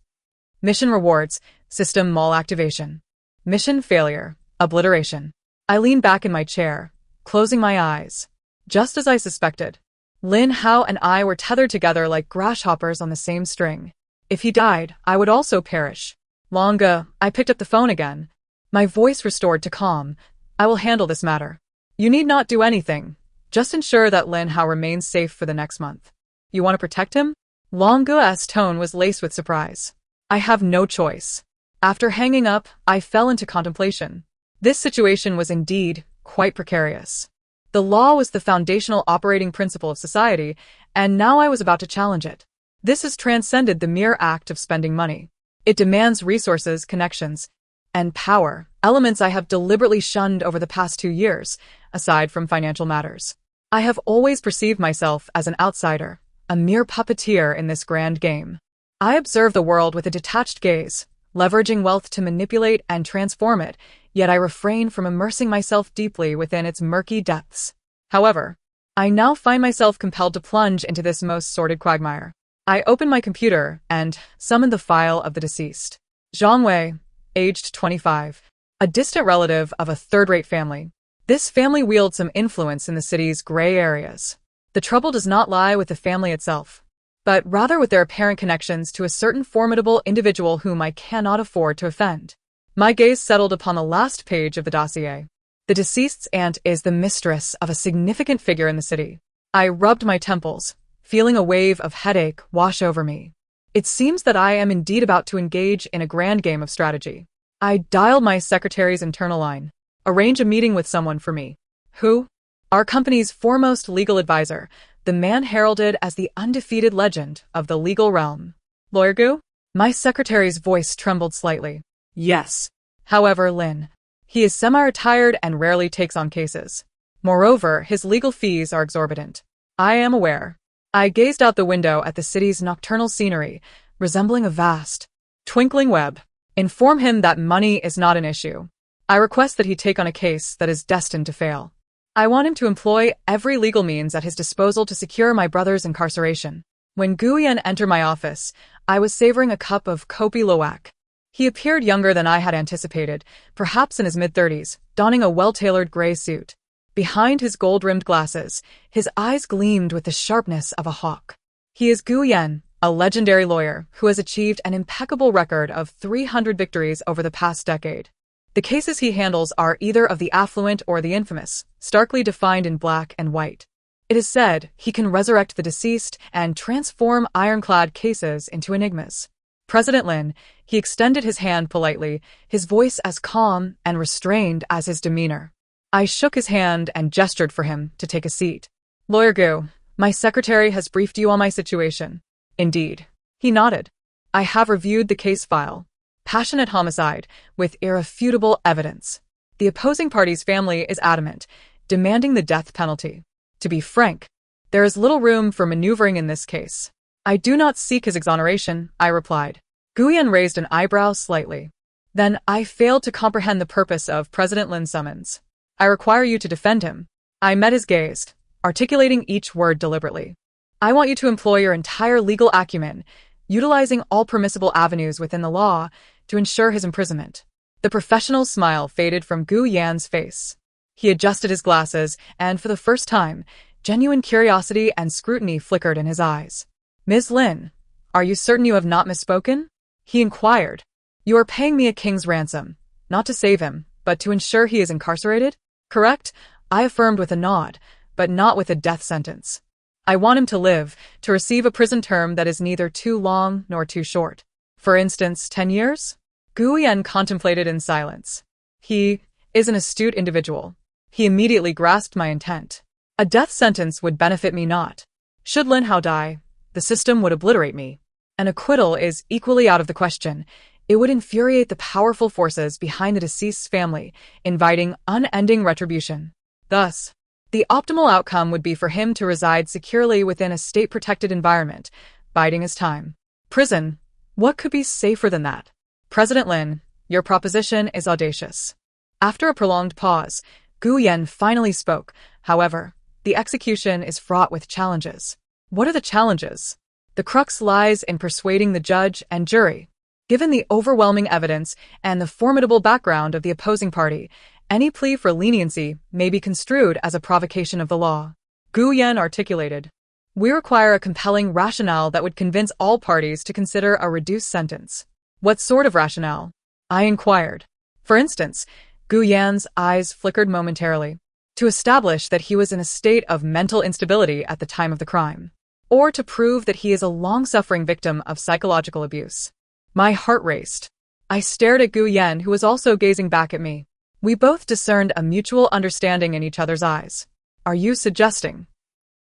Mission rewards. System malactivation. Mission failure. Obliteration. I leaned back in my chair, closing my eyes. Just as I suspected, Lin Hao and I were tethered together like grasshoppers on the same string. If he died, I would also perish. Longa, I picked up the phone again, my voice restored to calm. I will handle this matter. You need not do anything. Just ensure that Lin Hao remains safe for the next month. You want to protect him? Longa's tone was laced with surprise. I have no choice. After hanging up, I fell into contemplation. This situation was indeed quite precarious. The law was the foundational operating principle of society, and now I was about to challenge it. This has transcended the mere act of spending money. It demands resources, connections, and power, elements I have deliberately shunned over the past 2 years, aside from financial matters. I have always perceived myself as an outsider, a mere puppeteer in this grand game. I observe the world with a detached gaze, leveraging wealth to manipulate and transform it, yet I refrain from immersing myself deeply within its murky depths. However, I now find myself compelled to plunge into this most sordid quagmire. I open my computer and summon the file of the deceased. Zhang Wei, aged 25, a distant relative of a third-rate family. This family wields some influence in the city's gray areas. The trouble does not lie with the family itself, but rather with their apparent connections to a certain formidable individual whom I cannot afford to offend. My gaze settled upon the last page of the dossier. The deceased's aunt is the mistress of a significant figure in the city. I rubbed my temples, feeling a wave of headache wash over me. It seems that I am indeed about to engage in a grand game of strategy. I dialed my secretary's internal line. Arrange a meeting with someone for me. Who? Our company's foremost legal advisor, the man heralded as the undefeated legend of the legal realm. Lawyer Gu? My secretary's voice trembled slightly. Yes. However, Lin. He is semi-retired and rarely takes on cases. Moreover, his legal fees are exorbitant. I am aware. I gazed out the window at the city's nocturnal scenery, resembling a vast, twinkling web. Inform him that money is not an issue. I request that he take on a case that is destined to fail. I want him to employ every legal means at his disposal to secure my brother's incarceration. When Guyen entered my office, I was savoring a cup of Kopi Luwak. He appeared younger than I had anticipated, perhaps in his mid-30s, donning a well-tailored gray suit. Behind his gold-rimmed glasses, his eyes gleamed with the sharpness of a hawk. He is Guyen, a legendary lawyer who has achieved an impeccable record of 300 victories over the past decade. The cases he handles are either of the affluent or the infamous, starkly defined in black and white. It is said he can resurrect the deceased and transform ironclad cases into enigmas. President Lin, he extended his hand politely, his voice as calm and restrained as his demeanor. I shook his hand and gestured for him to take a seat. Lawyer Gu, my secretary has briefed you on my situation. Indeed. He nodded. I have reviewed the case file. Passionate homicide, with irrefutable evidence. The opposing party's family is adamant, demanding the death penalty. To be frank, There is little room for maneuvering in this case. I do not seek his exoneration, I replied. Guyen raised an eyebrow slightly. Then I failed to comprehend the purpose of President Lin's summons. I require you to defend him. I met his gaze, articulating each word deliberately. I want you to employ your entire legal acumen, utilizing all permissible avenues within the law to ensure his imprisonment. The professional smile faded from Gu Yan's face. He adjusted his glasses, and for the first time, genuine curiosity and scrutiny flickered in his eyes. Ms. Lin, are you certain you have not misspoken? He inquired. You are paying me a king's ransom, not to save him, but to ensure he is incarcerated? Correct? I affirmed with a nod, but not with a death sentence. I want him to live, to receive a prison term that is neither too long nor too short. For instance, 10 years? Guyen contemplated in silence. He is an astute individual. He immediately grasped my intent. A death sentence would benefit me not. Should Lin Hao die, the system would obliterate me. An acquittal is equally out of the question. It would infuriate the powerful forces behind the deceased's family, inviting unending retribution. Thus, the optimal outcome would be for him to reside securely within a state-protected environment, biding his time. Prison? What could be safer than that? President Lin, your proposition is audacious. After a prolonged pause, Guyen finally spoke. However, the execution is fraught with challenges. What are the challenges? The crux lies in persuading the judge and jury. Given the overwhelming evidence and the formidable background of the opposing party, any plea for leniency may be construed as a provocation of the law. Guyen articulated. We require a compelling rationale that would convince all parties to consider a reduced sentence. What sort of rationale? I inquired. For instance, Guyen's eyes flickered momentarily. To establish that he was in a state of mental instability at the time of the crime. Or to prove that he is a long-suffering victim of psychological abuse. My heart raced. I stared at Guyen, who was also gazing back at me. We both discerned a mutual understanding in each other's eyes. Are you suggesting?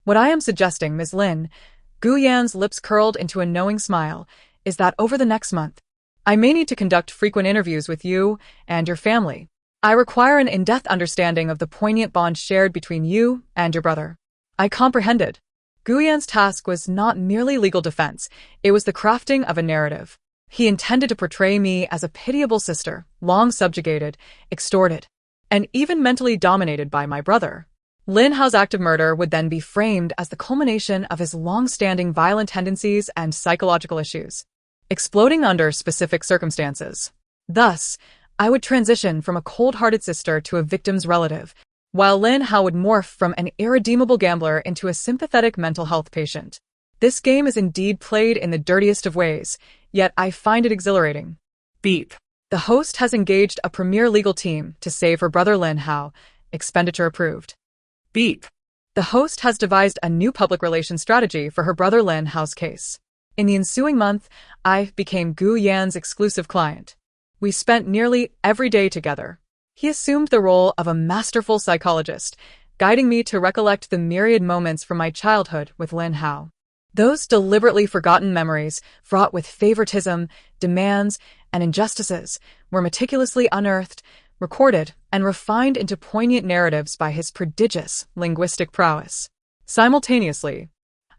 What I am suggesting, Ms. Lin, Guyen's lips curled into a knowing smile, is that over the next month, I may need to conduct frequent interviews with you and your family. I require an in-depth understanding of the poignant bond shared between you and your brother. I comprehended. Guyen's task was not merely legal defense, it was the crafting of a narrative. He intended to portray me as a pitiable sister, long subjugated, extorted, and even mentally dominated by my brother. Lin Hao's act of murder would then be framed as the culmination of his long-standing violent tendencies and psychological issues, exploding under specific circumstances. Thus, I would transition from a cold-hearted sister to a victim's relative, while Lin Hao would morph from an irredeemable gambler into a sympathetic mental health patient. This game is indeed played in the dirtiest of ways, yet I find it exhilarating. Beep. The host has engaged a premier legal team to save her brother Lin Hao. Expenditure approved. Beep. The host has devised a new public relations strategy for her brother Lin Hao's case. In the ensuing month, I became Guyen's exclusive client. We spent nearly every day together. He assumed the role of a masterful psychologist, guiding me to recollect the myriad moments from my childhood with Lin Hao. Those deliberately forgotten memories, fraught with favoritism, demands, and injustices, were meticulously unearthed, recorded, and refined into poignant narratives by his prodigious linguistic prowess. Simultaneously,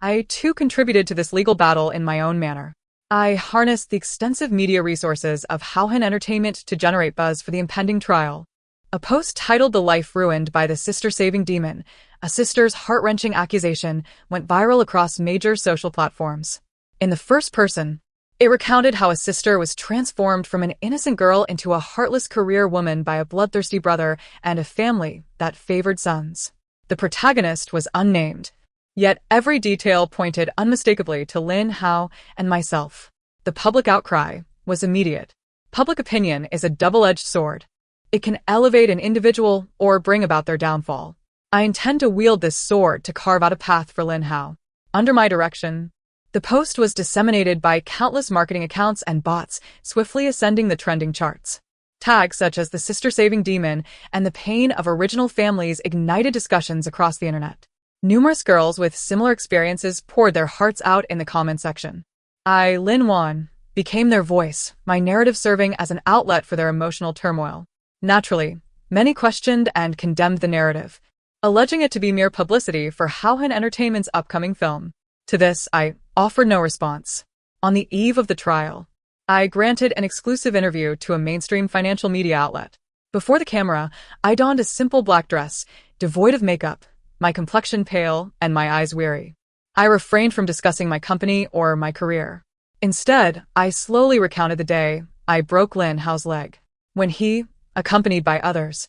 I too contributed to this legal battle in my own manner. I harnessed the extensive media resources of Haohan Entertainment to generate buzz for the impending trial. A post titled "The Life Ruined by the Sister-Saving Demon," a sister's heart-wrenching accusation, went viral across major social platforms. In the first person, it recounted how a sister was transformed from an innocent girl into a heartless career woman by a bloodthirsty brother and a family that favored sons. The protagonist was unnamed, yet every detail pointed unmistakably to Lin Hao and myself. The public outcry was immediate. Public opinion is a double-edged sword. It can elevate an individual or bring about their downfall. I intend to wield this sword to carve out a path for Lin Hao. Under my direction, the post was disseminated by countless marketing accounts and bots, swiftly ascending the trending charts. Tags such as "the sister-saving demon" and "the pain of original families" ignited discussions across the internet. Numerous girls with similar experiences poured their hearts out in the comment section. I, Lin Wan, became their voice, my narrative serving as an outlet for their emotional turmoil. Naturally, many questioned and condemned the narrative. alleging it to be mere publicity for Houhan Entertainment's upcoming film. To this, I offered no response. On the eve of the trial, I granted an exclusive interview to a mainstream financial media outlet. Before the camera, I donned a simple black dress, devoid of makeup, my complexion pale and my eyes weary. I refrained from discussing my company or my career. Instead, I slowly recounted the day I broke Lin Hao's leg, when he, accompanied by others,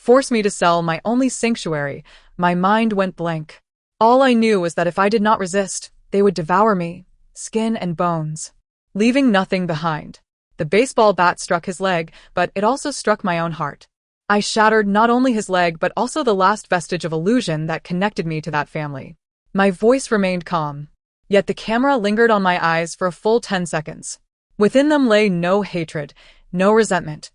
forced me to sell my only sanctuary. My mind went blank. All I knew was that if I did not resist, they would devour me, skin and bones, leaving nothing behind. The baseball bat struck his leg, but it also struck my own heart. I shattered not only his leg but also the last vestige of illusion that connected me to that family. My voice remained calm, yet the camera lingered on my eyes for a full 10 seconds. Within them lay no hatred, no resentment,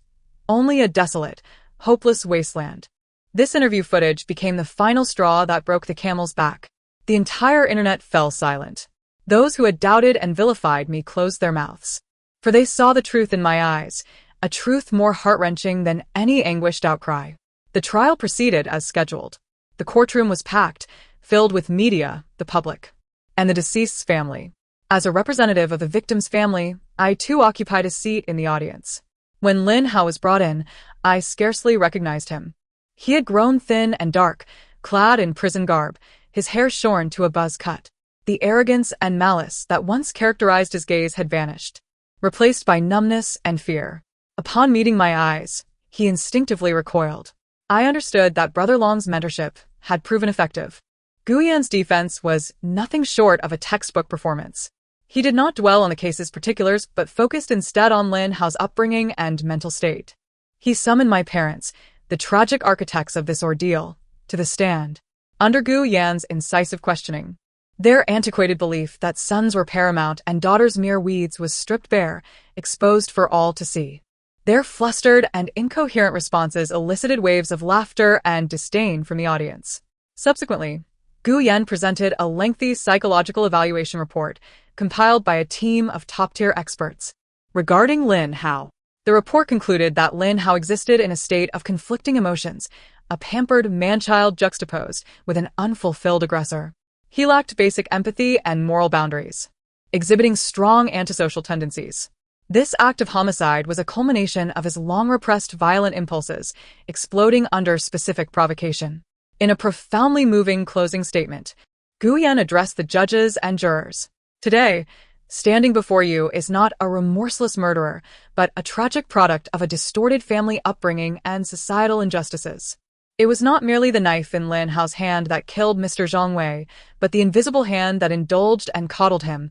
only a desolate, hopeless wasteland. This interview footage became the final straw that broke the camel's back. The entire internet fell silent. Those who had doubted and vilified me closed their mouths, for they saw the truth in my eyes, a truth more heart-wrenching than any anguished outcry. The trial proceeded as scheduled. The courtroom was packed, filled with media, the public, and the deceased's family. As a representative of the victim's family, I too occupied a seat in the audience. When Lin Hao was brought in, I scarcely recognized him. He had grown thin and dark, clad in prison garb, his hair shorn to a buzz cut. The arrogance and malice that once characterized his gaze had vanished, replaced by numbness and fear. Upon meeting my eyes, he instinctively recoiled. I understood that Brother Long's mentorship had proven effective. Gu Yan's defense was nothing short of a textbook performance. He did not dwell on the case's particulars but focused instead on Lin Hao's upbringing and mental state. He summoned my parents, the tragic architects of this ordeal, to the stand. Under Gu Yan's incisive questioning, their antiquated belief that sons were paramount and daughters mere weeds was stripped bare, exposed for all to see. Their flustered and incoherent responses elicited waves of laughter and disdain from the audience. Subsequently, Gu Yan presented a lengthy psychological evaluation report compiled by a team of top-tier experts. Regarding Lin Hao, the report concluded that Lin Hao existed in a state of conflicting emotions, a pampered man-child juxtaposed with an unfulfilled aggressor. He lacked basic empathy and moral boundaries, exhibiting strong antisocial tendencies. This act of homicide was a culmination of his long-repressed violent impulses, exploding under specific provocation. In a profoundly moving closing statement, Gu Yan addressed the judges and jurors. Today, standing before you is not a remorseless murderer, but a tragic product of a distorted family upbringing and societal injustices. It was not merely the knife in Lin Hao's hand that killed Mr. Zhang Wei, but the invisible hand that indulged and coddled him,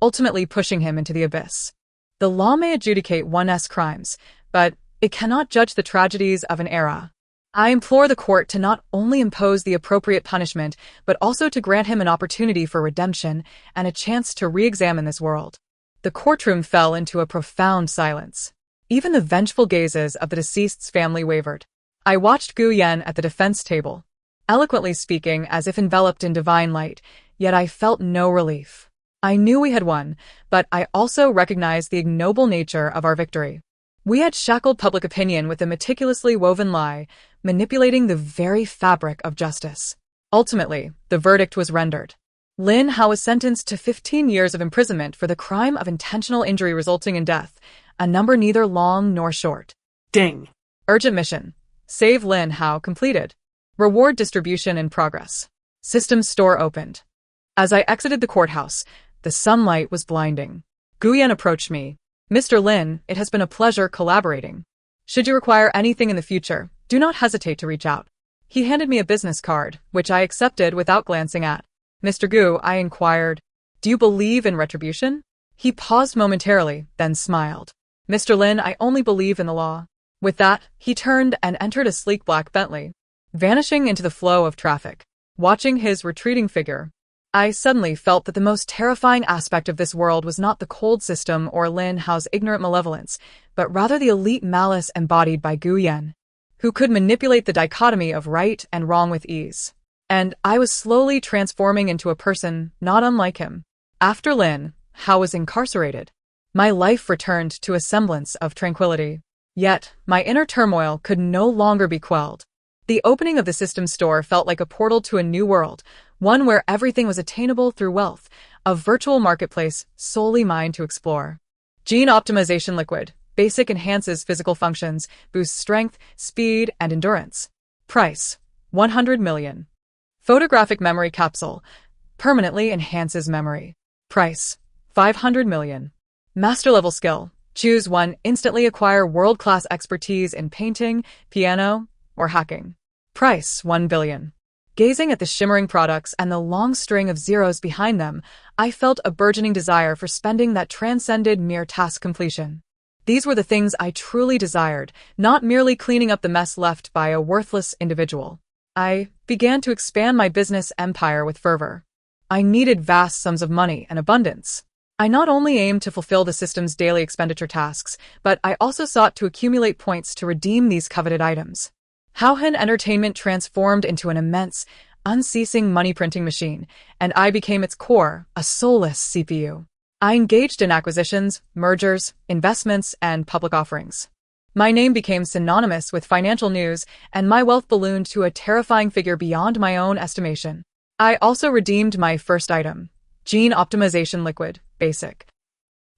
ultimately pushing him into the abyss. The law may adjudicate one's crimes, but it cannot judge the tragedies of an era. I implore the court to not only impose the appropriate punishment, but also to grant him an opportunity for redemption and a chance to re-examine this world. The courtroom fell into a profound silence. Even the vengeful gazes of the deceased's family wavered. I watched Gu Yan at the defense table, eloquently speaking as if enveloped in divine light, yet I felt no relief. I knew we had won, but I also recognized the ignoble nature of our victory. We had shackled public opinion with a meticulously woven lie, manipulating the very fabric of justice. Ultimately, the verdict was rendered. Lin Hao was sentenced to 15 years of imprisonment for the crime of intentional injury resulting in death, a number neither long nor short. Ding. Urgent mission. Save Lin Hao completed. Reward distribution in progress. Systems store opened. As I exited the courthouse, the sunlight was blinding. Gu Yan approached me. Mr. Lin, it has been a pleasure collaborating. Should you require anything in the future, do not hesitate to reach out. He handed me a business card, which I accepted without glancing at. Mr. Gu, I inquired, do you believe in retribution? He paused momentarily, then smiled. Mr. Lin, I only believe in the law. With that, he turned and entered a sleek black Bentley, vanishing into the flow of traffic. Watching his retreating figure, I suddenly felt that the most terrifying aspect of this world was not the cold system or Lin Hao's ignorant malevolence, but rather the elite malice embodied by Gu Yan, who could manipulate the dichotomy of right and wrong with ease. And I was slowly transforming into a person not unlike him. After Lin Hao was incarcerated, my life returned to a semblance of tranquility. Yet, my inner turmoil could no longer be quelled. The opening of the system store felt like a portal to a new world, one where everything was attainable through wealth, a virtual marketplace solely mine to explore. Gene Optimization Liquid. Basic enhances physical functions, boosts strength, speed, and endurance. Price: 100 million. Photographic Memory Capsule. Permanently enhances memory. Price: 500 million. Master level skill. Choose one, instantly acquire world-class expertise in painting, piano, or hacking. Price: 1 billion. Gazing at the shimmering products and the long string of zeros behind them, I felt a burgeoning desire for spending that transcended mere task completion. These were the things I truly desired, not merely cleaning up the mess left by a worthless individual. I began to expand my business empire with fervor. I needed vast sums of money and abundance. I not only aimed to fulfill the system's daily expenditure tasks, but I also sought to accumulate points to redeem these coveted items. Howhan Entertainment transformed into an immense, unceasing money-printing machine, and I became its core, a soulless CPU. I engaged in acquisitions, mergers, investments, and public offerings. My name became synonymous with financial news, and my wealth ballooned to a terrifying figure beyond my own estimation. I also redeemed my first item, Gene Optimization Liquid, Basic.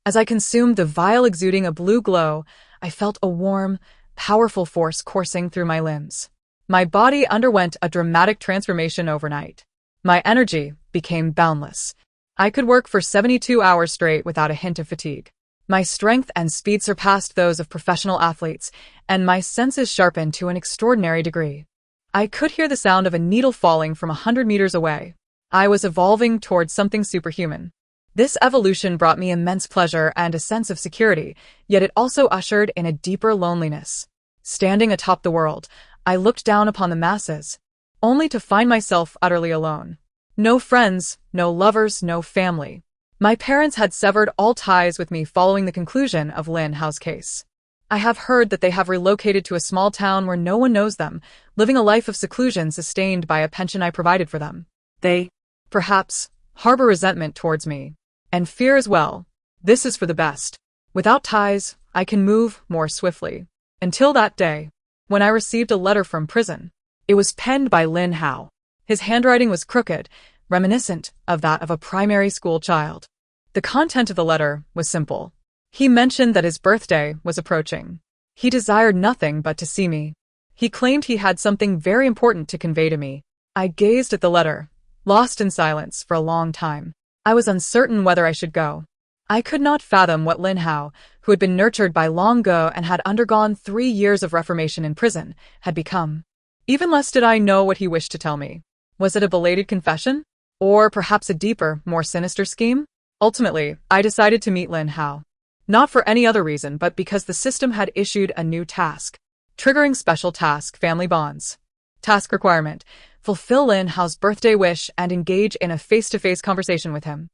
As I consumed the vial exuding a blue glow, I felt a warm, powerful force coursing through my limbs. My body underwent a dramatic transformation overnight. My energy became boundless. I could work for 72 hours straight without a hint of fatigue. My strength and speed surpassed those of professional athletes, and my senses sharpened to an extraordinary degree. I could hear the sound of a needle falling from 100 meters away. I was evolving towards something superhuman. This evolution brought me immense pleasure and a sense of security, yet it also ushered in a deeper loneliness. Standing atop the world, I looked down upon the masses, only to find myself utterly alone. No friends, no lovers, no family. My parents had severed all ties with me following the conclusion of Lin Hao's case. I have heard that they have relocated to a small town where no one knows them, living a life of seclusion sustained by a pension I provided for them. They, perhaps, harbor resentment towards me. And fear as well. This is for the best. Without ties, I can move more swiftly. Until that day, when I received a letter from prison. It was penned by Lin Hao. His handwriting was crooked, reminiscent of that of a primary school child. The content of the letter was simple. He mentioned that his birthday was approaching. He desired nothing but to see me. He claimed he had something very important to convey to me. I gazed at the letter, lost in silence for a long time. I was uncertain whether I should go. I could not fathom what Lin Hao, who had been nurtured by Long Go and had undergone 3 years of reformation in prison, had become. Even less did I know what he wished to tell me. Was it a belated confession? Or perhaps a deeper, more sinister scheme? Ultimately, I decided to meet Lin Hao. Not for any other reason, but because the system had issued a new task. Triggering special task, family bonds. Task requirement: fulfill Lin Hao's birthday wish and engage in a face-to-face conversation with him.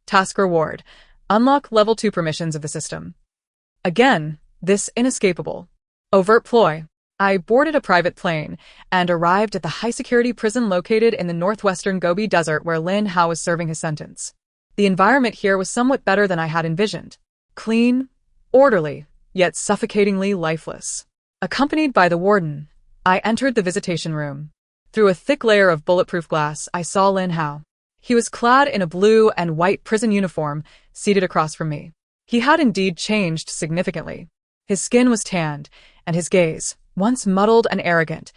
Task reward: unlock level 2 permissions of the system. Again, this inescapable, overt ploy. I boarded a private plane and arrived at the high-security prison located in the northwestern Gobi Desert where Lin Hao was serving his sentence. The environment here was somewhat better than I had envisioned. Clean, orderly, yet suffocatingly lifeless. Accompanied by the warden, I entered the visitation room. Through a thick layer of bulletproof glass, I saw Lin Hao. He was clad in a blue and white prison uniform, seated across from me. He had indeed changed significantly. His skin was tanned, and his gaze, once muddled and arrogant,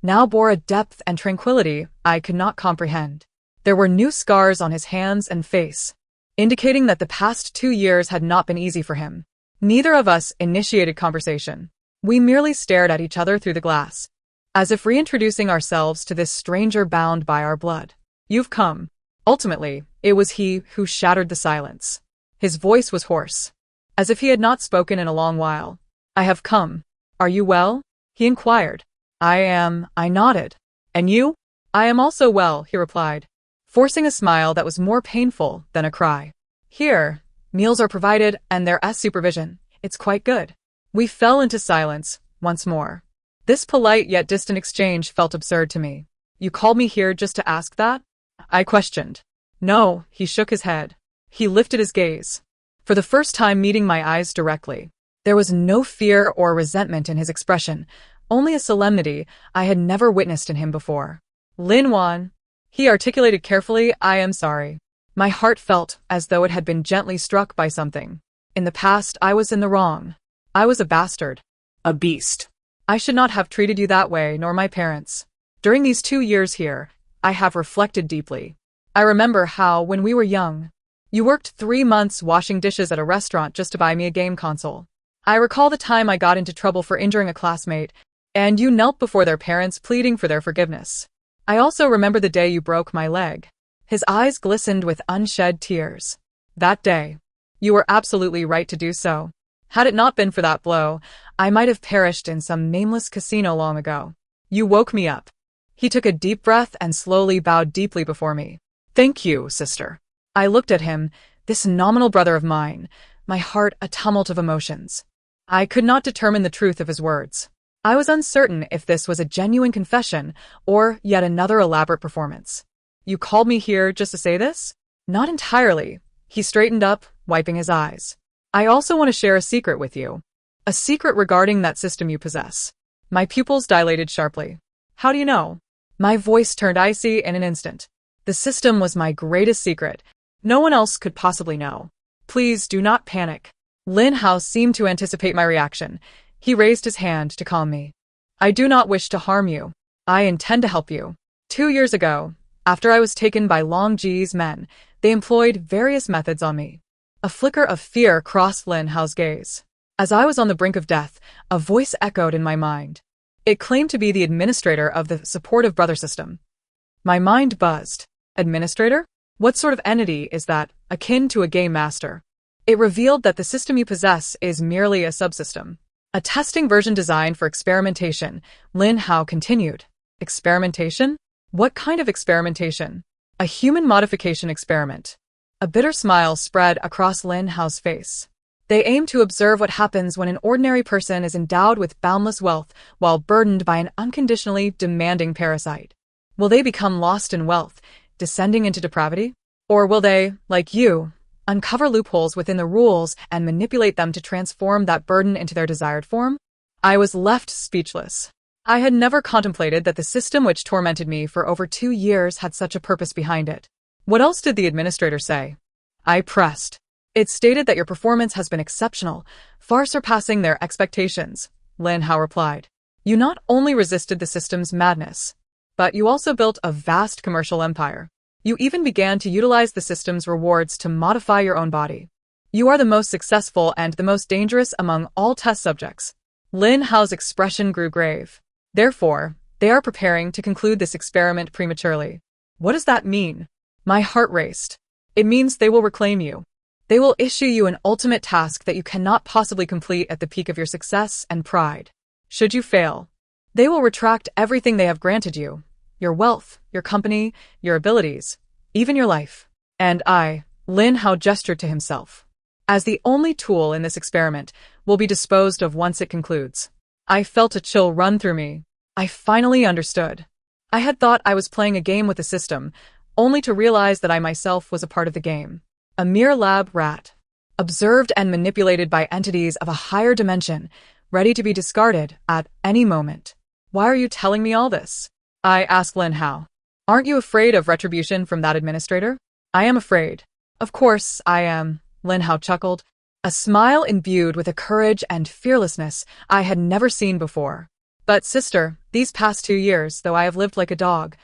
now bore a depth and tranquility I could not comprehend. There were new scars on his hands and face, indicating that the past 2 years had not been easy for him. Neither of us initiated conversation. We merely stared at each other through the glass, as if reintroducing ourselves to this stranger bound by our blood. You've come. Ultimately, it was he who shattered the silence. His voice was hoarse, as if he had not spoken in a long while. I have come. Are you well? He inquired. I nodded. And you? I am also well, he replied, forcing a smile that was more painful than a cry. Here, meals are provided and there is supervision. It's quite good. We fell into silence, once more. This polite yet distant exchange felt absurd to me. You called me here just to ask that? I questioned. No, he shook his head. He lifted his gaze. For the first time meeting my eyes directly, there was no fear or resentment in his expression, only a solemnity I had never witnessed in him before. Lin Wan, he articulated carefully, I am sorry. My heart felt as though it had been gently struck by something. In the past, I was in the wrong. I was a bastard. A beast. I should not have treated you that way, nor my parents. During these 2 years here, I have reflected deeply. I remember how, when we were young, you worked 3 months washing dishes at a restaurant just to buy me a game console. I recall the time I got into trouble for injuring a classmate, and you knelt before their parents pleading for their forgiveness. I also remember the day you broke my leg. His eyes glistened with unshed tears. That day, you were absolutely right to do so. Had it not been for that blow, I might have perished in some nameless casino long ago. You woke me up. He took a deep breath and slowly bowed deeply before me. Thank you, sister. I looked at him, this nominal brother of mine, my heart a tumult of emotions. I could not determine the truth of his words. I was uncertain if this was a genuine confession or yet another elaborate performance. You called me here just to say this? Not entirely. He straightened up, wiping his eyes. I also want to share a secret with you. A secret regarding that system you possess. My pupils dilated sharply. How do you know? My voice turned icy in an instant. The system was my greatest secret. No one else could possibly know. Please do not panic. Lin Hao seemed to anticipate my reaction. He raised his hand to calm me. I do not wish to harm you. I intend to help you. 2 years ago, after I was taken by Long Ji's men, they employed various methods on me. A flicker of fear crossed Lin Hao's gaze. As I was on the brink of death, a voice echoed in my mind. It claimed to be the administrator of the supportive brother system. My mind buzzed. Administrator? What sort of entity is that, akin to a game master? It revealed that the system you possess is merely a subsystem. A testing version designed for experimentation, Lin Hao continued. Experimentation? What kind of experimentation? A human modification experiment. A bitter smile spread across Lin Hao's face. They aim to observe what happens when an ordinary person is endowed with boundless wealth while burdened by an unconditionally demanding parasite. Will they become lost in wealth, descending into depravity? Or will they, like you, uncover loopholes within the rules and manipulate them to transform that burden into their desired form? I was left speechless. I had never contemplated that the system which tormented me for over 2 years had such a purpose behind it. What else did the administrator say? I pressed. It stated that your performance has been exceptional, far surpassing their expectations, Lin Hao replied. You not only resisted the system's madness, but you also built a vast commercial empire. You even began to utilize the system's rewards to modify your own body. You are the most successful and the most dangerous among all test subjects. Lin Hao's expression grew grave. Therefore, they are preparing to conclude this experiment prematurely. What does that mean? My heart raced. It means they will reclaim you. They will issue you an ultimate task that you cannot possibly complete at the peak of your success and pride. Should you fail, they will retract everything they have granted you. Your wealth, your company, your abilities, even your life. And I, Lin Hao gestured to himself, as the only tool in this experiment, will be disposed of once it concludes. I felt a chill run through me. I finally understood. I had thought I was playing a game with the system, only to realize that I myself was a part of the game. A mere lab rat, observed and manipulated by entities of a higher dimension, ready to be discarded at any moment. Why are you telling me all this? I asked Lin Hao. Aren't you afraid of retribution from that administrator? I am afraid. Of course I am, Lin Hao chuckled, a smile imbued with a courage and fearlessness I had never seen before. But sister, these past 2 years, though I have lived like a dog,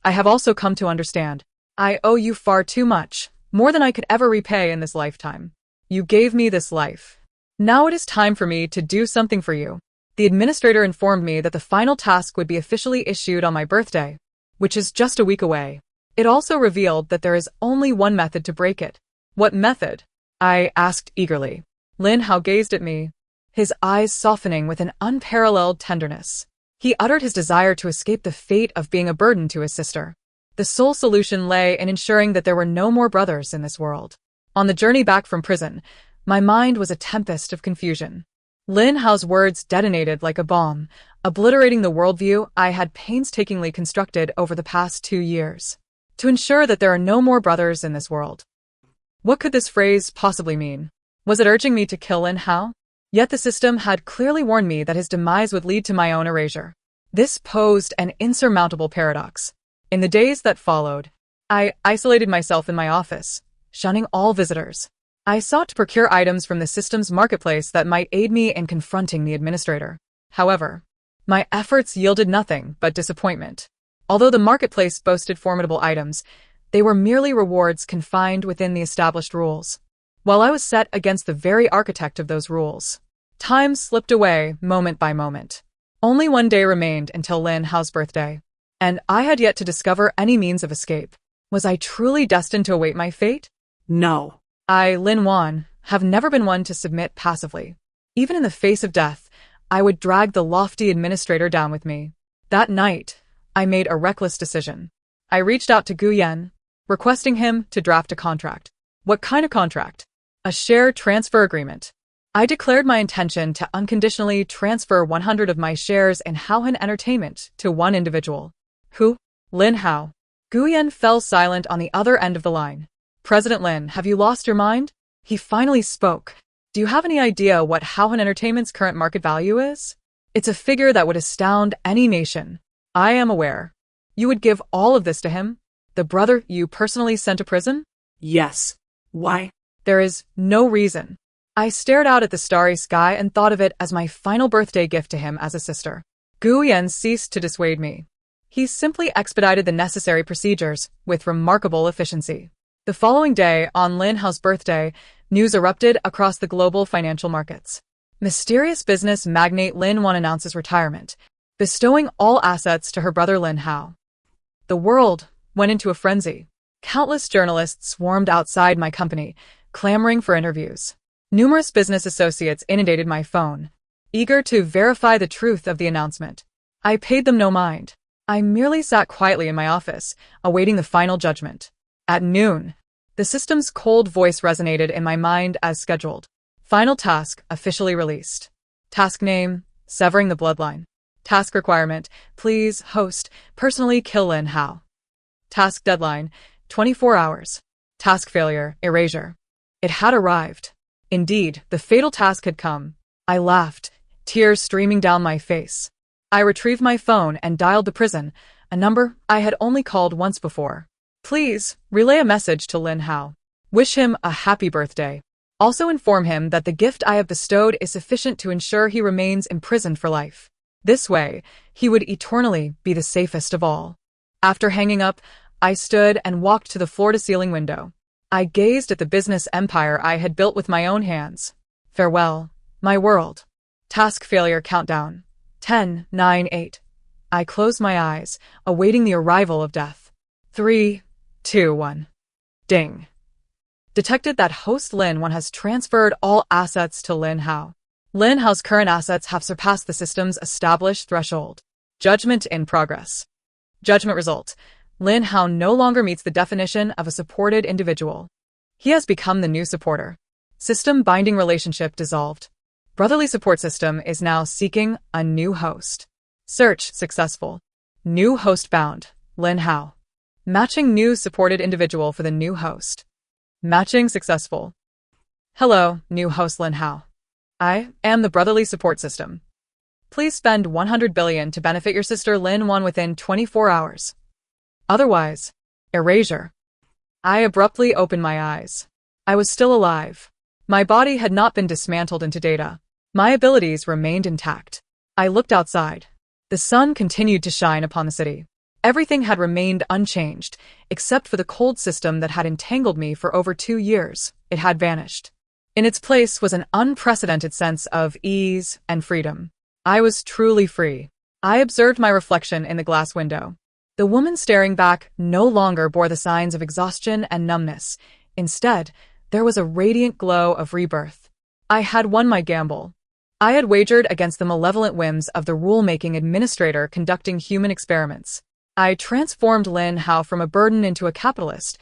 I have also come to understand. I owe you far too much, more than I could ever repay in this lifetime. You gave me this life. Now it is time for me to do something for you. The administrator informed me that the final task would be officially issued on my birthday, which is just a week away. It also revealed that there is only one method to break it. What method? I asked eagerly. Lin Hao gazed at me, his eyes softening with an unparalleled tenderness. He uttered his desire to escape the fate of being a burden to his sister. The sole solution lay in ensuring that there were no more brothers in this world. On the journey back from prison, my mind was a tempest of confusion. Lin Hao's words detonated like a bomb, obliterating the worldview I had painstakingly constructed over the past 2 years. To ensure that there are no more brothers in this world. What could this phrase possibly mean? Was it urging me to kill Lin Hao? Yet the system had clearly warned me that his demise would lead to my own erasure. This posed an insurmountable paradox. In the days that followed, I isolated myself in my office, shunning all visitors. I sought to procure items from the system's marketplace that might aid me in confronting the administrator. However, my efforts yielded nothing but disappointment. Although the marketplace boasted formidable items, they were merely rewards confined within the established rules. While I was set against the very architect of those rules, time slipped away moment by moment. Only one day remained until Lin Hao's birthday, and I had yet to discover any means of escape. Was I truly destined to await my fate? No. I, Lin Wan, have never been one to submit passively. Even in the face of death, I would drag the lofty administrator down with me. That night, I made a reckless decision. I reached out to Gu Yan, requesting him to draft a contract. What kind of contract? A share transfer agreement. I declared my intention to unconditionally transfer 100 of my shares in Haohan Entertainment to one individual. Who? Lin Hao. Gu Yan fell silent on the other end of the line. President Lin, have you lost your mind? He finally spoke. Do you have any idea what Haohan Entertainment's current market value is? It's a figure that would astound any nation. I am aware. You would give all of this to him? The brother you personally sent to prison? Yes. Why? There is no reason. I stared out at the starry sky and thought of it as my final birthday gift to him as a sister. Gu Yan ceased to dissuade me. He simply expedited the necessary procedures with remarkable efficiency. The following day, on Lin Hao's birthday, news erupted across the global financial markets. Mysterious business magnate Lin Wan announces retirement, bestowing all assets to her brother Lin Hao. The world went into a frenzy. Countless journalists swarmed outside my company, clamoring for interviews. Numerous business associates inundated my phone, eager to verify the truth of the announcement. I paid them no mind. I merely sat quietly in my office, awaiting the final judgment. At noon, the system's cold voice resonated in my mind as scheduled. Final task officially released. Task name, severing the bloodline. Task requirement, please, host, personally kill Lin Hao. Task deadline, 24 hours. Task failure, erasure. It had arrived. Indeed, the fatal task had come. I laughed, tears streaming down my face. I retrieved my phone and dialed the prison, a number I had only called once before. Please, relay a message to Lin Hao. Wish him a happy birthday. Also inform him that the gift I have bestowed is sufficient to ensure he remains imprisoned for life. This way, he would eternally be the safest of all. After hanging up, I stood and walked to the floor-to-ceiling window. I gazed at the business empire I had built with my own hands. Farewell, my world. Task failure countdown. 10, 9, 8. I closed my eyes, awaiting the arrival of death. 3, 2, 1. Ding. Detected that host Lin Wan has transferred all assets to Lin Hao. Lin Hao's current assets have surpassed the system's established threshold. Judgment in progress. Judgment result. Lin Hao no longer meets the definition of a supported individual. He has become the new supporter. System binding relationship dissolved. Brotherly support system is now seeking a new host. Search successful. New host bound. Lin Hao. Matching new supported individual for the new host. Matching successful. Hello, new host Lin Hao. I am the brotherly support system. Please spend 100 billion to benefit your sister Lin Wan within 24 hours. Otherwise, erasure. I abruptly opened my eyes. I was still alive. My body had not been dismantled into data. My abilities remained intact. I looked outside. The sun continued to shine upon the city. Everything had remained unchanged, except for the cold system that had entangled me for over 2 years. It had vanished. In its place was an unprecedented sense of ease and freedom. I was truly free. I observed my reflection in the glass window. The woman staring back no longer bore the signs of exhaustion and numbness. Instead, there was a radiant glow of rebirth. I had won my gamble. I had wagered against the malevolent whims of the rule-making administrator conducting human experiments. I transformed Lin Hao from a burden into a capitalist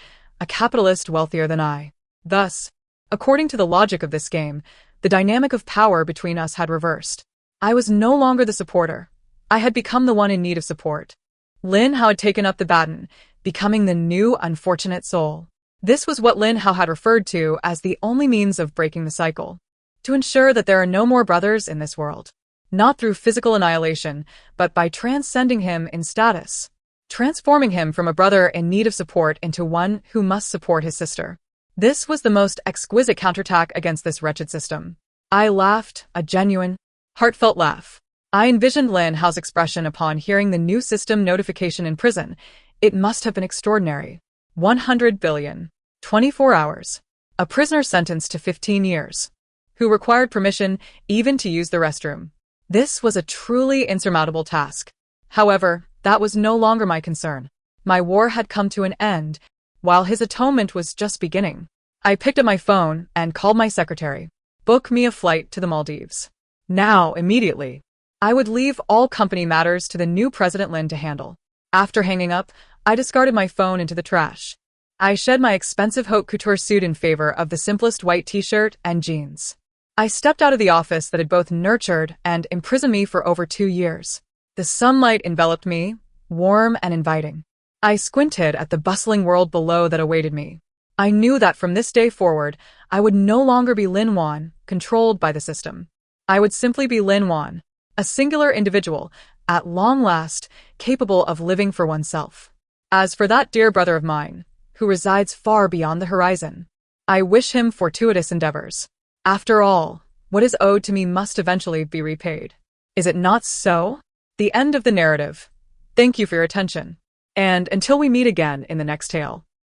wealthier than I. Thus, according to the logic of this game, the dynamic of power between us had reversed. I was no longer the supporter. I had become the one in need of support. Lin Hao had taken up the baton, becoming the new unfortunate soul. This was what Lin Hao had referred to as the only means of breaking the cycle. to ensure that there are no more brothers in this world. Not through physical annihilation, but by transcending him in status, transforming him from a brother in need of support into one who must support his sister. This was the most exquisite counterattack against this wretched system. I laughed, a genuine, heartfelt laugh. I envisioned Lin Hao's expression upon hearing the new system notification in prison. It must have been extraordinary. 100 billion. 24 hours. A prisoner sentenced to 15 years. Who required permission even to use the restroom. This was a truly insurmountable task. However, that was no longer my concern. My war had come to an end, while his atonement was just beginning. I picked up my phone and called my secretary. Book me a flight to the Maldives. Now, immediately. I would leave all company matters to the new President Lin to handle. After hanging up, I discarded my phone into the trash. I shed my expensive haute couture suit in favor of the simplest white t-shirt and jeans. I stepped out of the office that had both nurtured and imprisoned me for over 2 years. The sunlight enveloped me, warm and inviting. I squinted at the bustling world below that awaited me. I knew that from this day forward, I would no longer be Lin Wan, controlled by the system. I would simply be Lin Wan, a singular individual, at long last, capable of living for oneself. As for that dear brother of mine, who resides far beyond the horizon, I wish him fortuitous endeavors. After all, what is owed to me must eventually be repaid. Is it not so? The end of the narrative. Thank you for your attention. And until we meet again in the next tale.